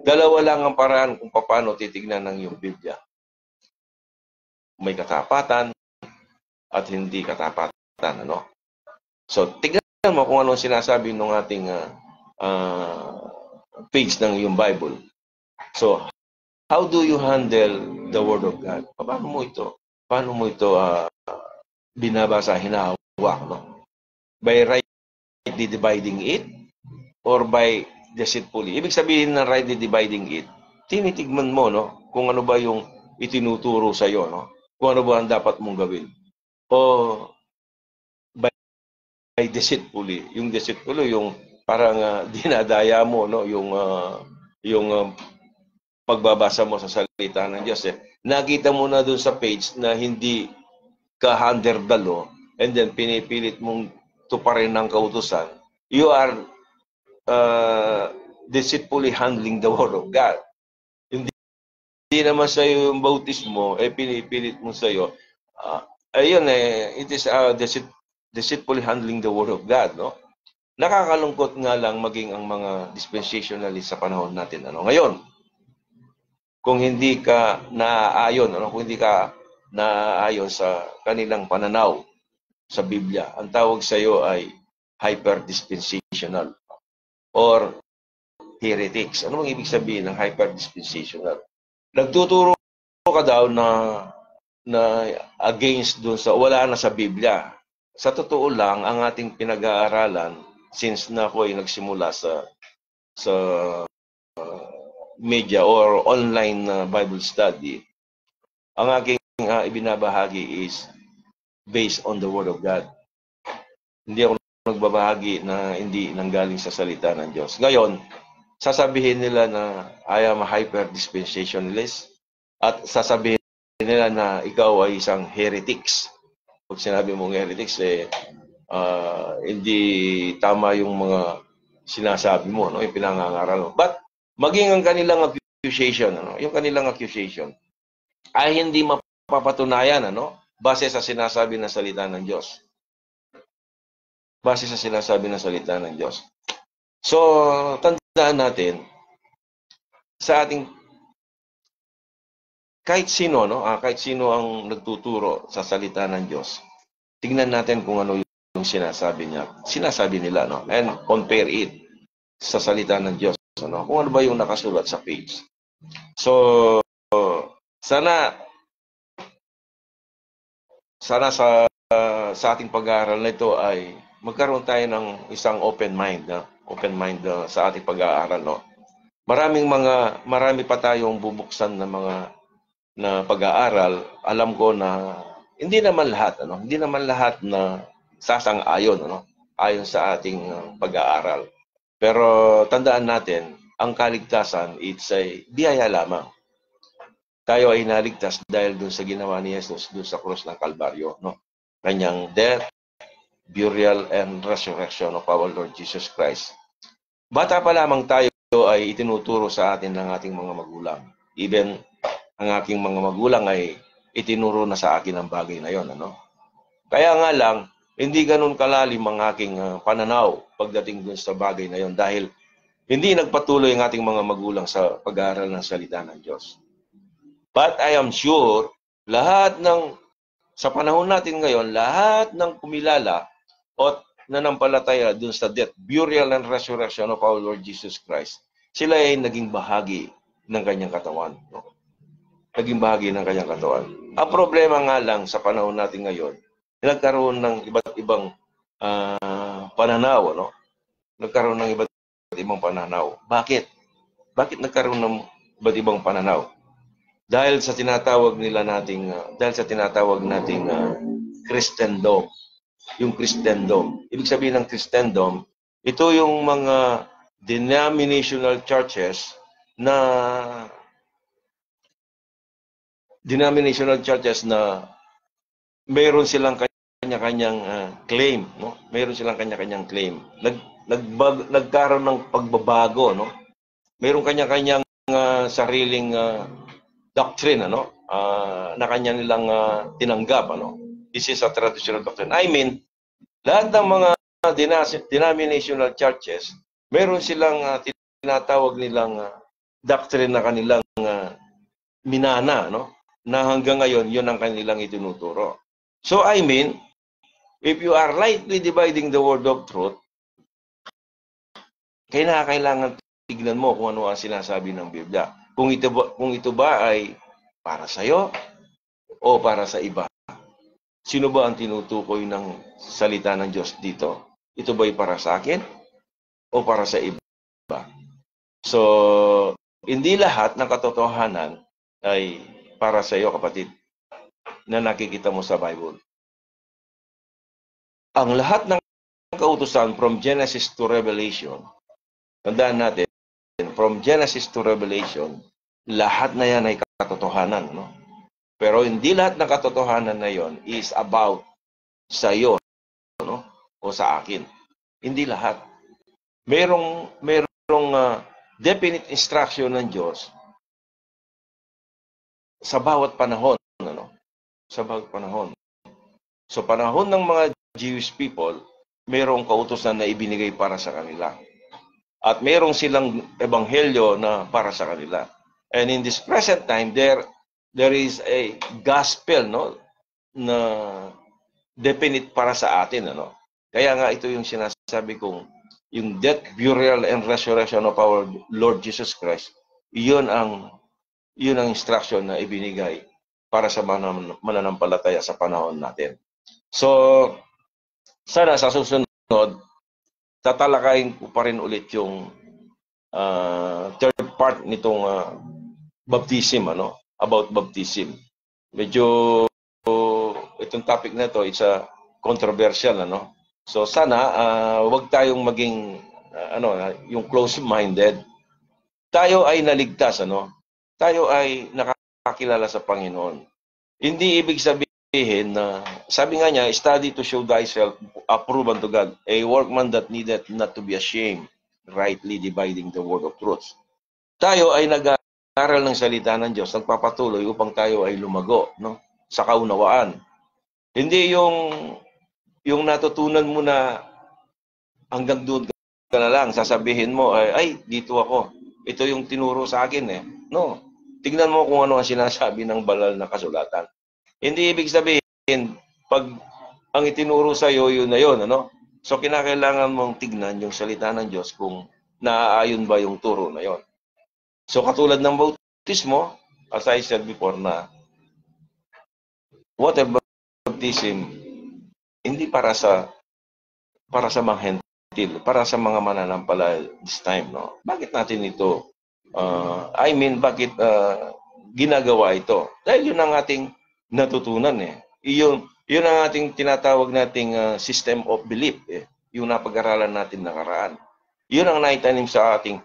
Dalawa lang ang paraan kung paano titignan ng yung Biblia. May katapatan at hindi katapatan. Ano? So, tignan mo kung anong sinasabi ng ating page ng yung Bible. So, how do you handle the Word of God? Paano mo ito binabasa, hinahawak, no? By rightly dividing it or by deceitfully. Ibig sabihin ng rightly dividing it, tinitigman mo, no? Kung ano ba yung itinuturo sa iyo, no? Kung ano ba ang dapat mong gawin. O by deceitfully. Yung deceitfully, yung parang dinadaya mo, no? Yung pagbabasa mo sa salita ng Diyos. Nakita mo na dun sa page na hindi ka under the law and then pinipilit mong tuparin ng kautusan, you are deceitfully handling the Word of God. Hindi naman sa iyo yung bautismo, pinipilit mo sa iyo. It is deceitfully handling the Word of God, no? Nakakalungkot nga lang maging ang mga dispensationalists sa panahon natin. Ano? Ngayon, kung hindi ka naaayon, kung hindi ka naaayon sa kanilang pananaw sa Biblia, ang tawag sa iyo ay hyper-dispensational or heretics. Ano ang ibig sabihin ng hyper-dispensational? Nagtuturo ka daw na against dun sa wala na sa Biblia. Sa totoo lang, ang ating pinag-aaralan since na ako ay nagsimula sa media or online Bible study, ang aking ibinabahagi is based on the Word of God. Hindi ako nagbabahagi na hindi nanggaling sa salita ng Diyos. Ngayon, sasabihin nila na I am a hyper-dispensationalist at sasabihin nila na ikaw ay isang heretics. Pag sinabi mong heretics, hindi tama yung mga sinasabi mo, no? Yung pinangangaral mo. But maging ang kanilang accusation, yung kanilang accusation ay hindi mapapatunayan, base sa sinasabi ng salita ng Diyos. Base sa sinasabi ng salita ng Diyos. So, tandaan natin sa ating kahit sino, kahit sino ang nagtuturo sa salita ng Diyos, tingnan natin kung ano yung sinasabi nila, and compare it sa salita ng Diyos, kung ano ba yung nakasulat sa page. So, sana sa ating pag-aaral na ito ay magkaroon tayo ng isang open mind sa ating pag-aaral, Marami pa tayong bubuksan na pag-aaral. Alam ko na hindi naman lahat na sasang-ayon, ayon sa ating pag-aaral. Pero tandaan natin, ang kaligtasan, it's a biyaya lamang. Tayo ay naligtas dahil dun sa ginawa ni Jesus dun sa krus ng Kalbaryo, Kanyang death, burial, and resurrection of our Lord Jesus Christ. Bata pa lamang tayo ay itinuturo sa atin ng ating mga magulang. Even ang aking mga magulang ay itinuro na sa akin ang bagay na yon, Kaya nga lang, hindi ganun kalalim ang aking pananaw pagdating dun sa bagay na yon dahil hindi nagpatuloy ang ating mga magulang sa pag-aaral ng salita ng Diyos. But I am sure, sa panahon natin ngayon, lahat ng kumilala o nanampalataya dun sa death, burial, and resurrection of our Lord Jesus Christ, sila ay naging bahagi ng kanyang katawan. Naging bahagi ng kanyang katawan. Ang problema nga lang sa panahon natin ngayon, nagkaroon ng iba't ibang pananaw, Nagkaroon ng iba't ibang pananaw. Bakit? Bakit nagkaroon ng iba't ibang pananaw? Dahil sa tinatawag nating Christendom. Yung Christendom. Ibig sabihin ng Christendom, ito yung mga denominational churches na mayroon silang kanya-kanyang claim, Mayroon silang kanya-kanyang claim. Nagkaroon ng pagbabago, Mayroon kanya-kanyang sariling doctrine, na kanya nilang tinanggap, This is a traditional doctrine. I mean, lahat ng mga denominational churches, meron silang tinatawag nilang doctrine na kanilang minana, na hanggang ngayon, yun ang kanilang itinuturo. So, I mean, if you are rightly dividing the word of truth, kailangan tignan mo kung ano ang sinasabi ng Biblia. Kung ito ba ay para sa iyo o para sa iba. Sino ba ang tinutukoy ng salita ng Diyos dito? Ito ba ay para sa akin o para sa iba? So, hindi lahat ng katotohanan ay para sa iyo, kapatid, na nakikita mo sa Bible. Ang lahat ng kautusan from Genesis to Revelation, tandaan natin, from Genesis to Revelation, lahat na yan ay katotohanan, Pero hindi lahat ng katotohanan na yon is about sa iyo, o sa akin. Hindi lahat. Merong definite instruction ng Diyos sa bawat panahon, Sa bawat panahon. So panahon ng mga Jewish people, merong kautusan na ibinigay para sa kanila. At merong silang ebanghelyo na para sa kanila. And in this present time, there is a gospel, na definite para sa atin, Kaya nga ito yung sinasabi kong yung death, burial, and resurrection of our Lord Jesus Christ, yun ang instruction na ibinigay para sa mananampalataya sa panahon natin. So, sana sa susunod, tatalakayin ko pa rin ulit yung third part nitong baptism, about baptism. Medyo itong topic na to, it's a controversial, So sana wag tayong maging yung close-minded. Tayo ay naligtas, Tayo ay nakakilala sa Panginoon. Hindi ibig sabihin na, sabi nga niya, study to show thyself approved unto God, a workman that needeth not to be ashamed, rightly dividing the word of truth. Tayo ay nag-aaral ng salita ng Diyos, nagpapatuloy upang tayo ay lumago, sa kaunawaan. Hindi yung natutunan mo na hanggang doon ka na lang, sasabihin mo, ay, dito ako. Ito yung tinuro sa akin, No. Tingnan mo kung ano ang sinasabi ng banal na kasulatan. Hindi ibig sabihin, pag ang itinuro sa iyo, yun na yun, So, kinakailangan mong tignan yung salita ng Diyos kung naaayon ba yung turo na yon. So, katulad ng bautismo, as I said before, na water baptism, hindi para sa mga hentil, para sa mga mananampalataya this time, Bakit natin ito, bakit ginagawa ito? Dahil yun ang ating natutunan, Yun ang ating tinatawag nating system of belief, Yung napag-aralan natin nakaraan. Yun ang naitanim sa ating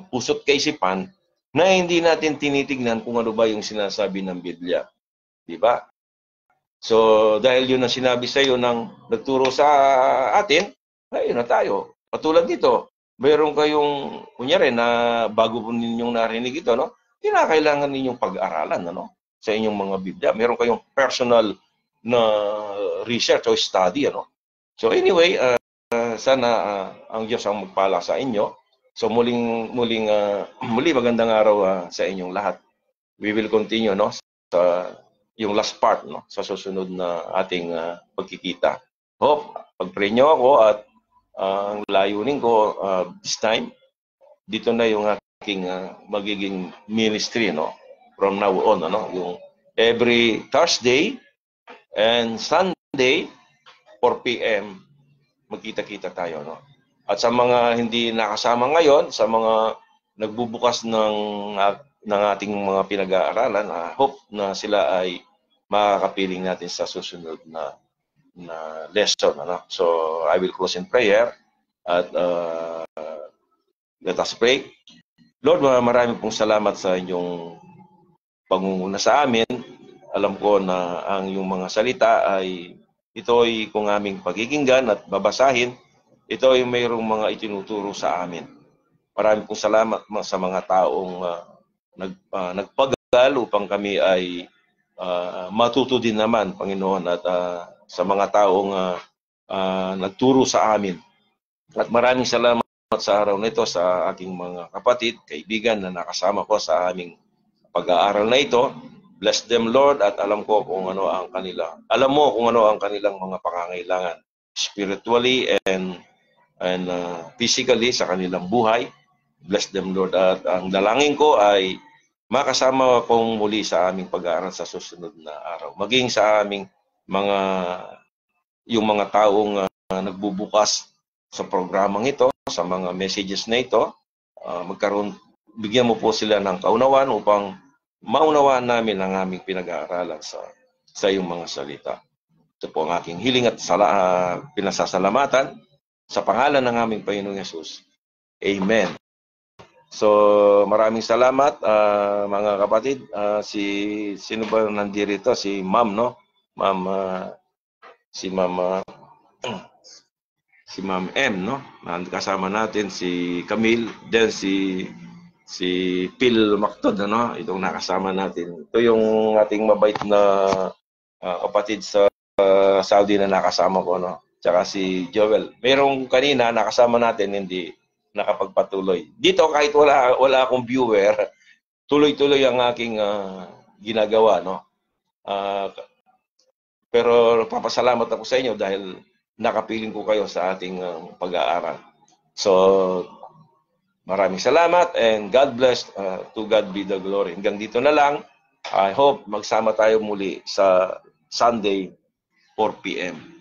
puso't kaisipan na hindi natin tinitignan kung ano ba yung sinasabi ng Biblia. Di ba? So, dahil yun ang sinabi sa iyo ng nagturo sa atin, ayun na tayo. Patulad dito, mayroon kayong, kunyari, na bago po ninyong narinig ito, kinakailangan ninyong pag-aralan, sa inyong mga Biblia. Meron kayong personal na research o study, So anyway, sana ang Diyos ang magpala sa inyo. So muli magandang araw sa inyong lahat. We will continue, sa yung last part, sa susunod na ating pagkikita. Hope, pag-pray nyo ako at ang layunin ko this time, dito na yung aking magiging ministry, from now on, yung every Thursday and Sunday, 4 p.m., magkita-kita tayo, At sa mga hindi nakasama ngayon, sa mga nagbubukas ng ating mga pinag-aaralan, hope na sila ay makakapiling natin sa susunod na lesson, So, I will close in prayer at let us pray. Lord, marami pong salamat sa inyong pangunguna sa amin. Alam ko na ang iyong mga salita ay ito'y kung aming pagkikinggan at babasahin, ito ay mayroong mga itinuturo sa amin. Maraming pong salamat sa mga taong nagpagal upang kami ay matuto din naman, Panginoon, at sa mga taong nagturo sa amin. At maraming salamat sa araw na ito sa aking mga kapatid, kaibigan na nakasama ko sa aming pag-aaral na ito. Bless them, Lord, at alam mo kung ano ang kanilang mga pangangailangan spiritually and physically sa kanilang buhay. Bless them, Lord. At ang dalangin ko ay makasama kong muli sa aming pag-aaral sa susunod na araw. Maging sa aming yung mga taong nagbubukas sa programang ito, sa mga messages na ito, bigyan mo po sila ng kaunawaan upang maunawaan namin ang aming pinag-aaralan sa iyong mga salita. Ito po ang aking hiling at pinasasalamatan sa pangalan ng aming Panginoong Yesus. Amen. So, maraming salamat mga kapatid. Sino ba nandirito? Si Ma'am, no? Ma'am, si Ma'am M, no? Kasama natin si Camille, then si Phil Mactod, ano? Itong nakasama natin. Ito yung ating mabait na kapatid sa Saudi na nakasama ko, no? Tsaka si Joel. Merong kanina nakasama natin, hindi nakapagpatuloy. Dito kahit wala akong viewer, tuloy-tuloy ang aking ginagawa, no? Pero papasalamat ako sa inyo dahil nakapiling ko kayo sa ating pag-aaral. So, maraming salamat and God bless. To God be the glory. Hanggang dito na lang. I hope magsama tayo muli sa Sunday 4 p.m.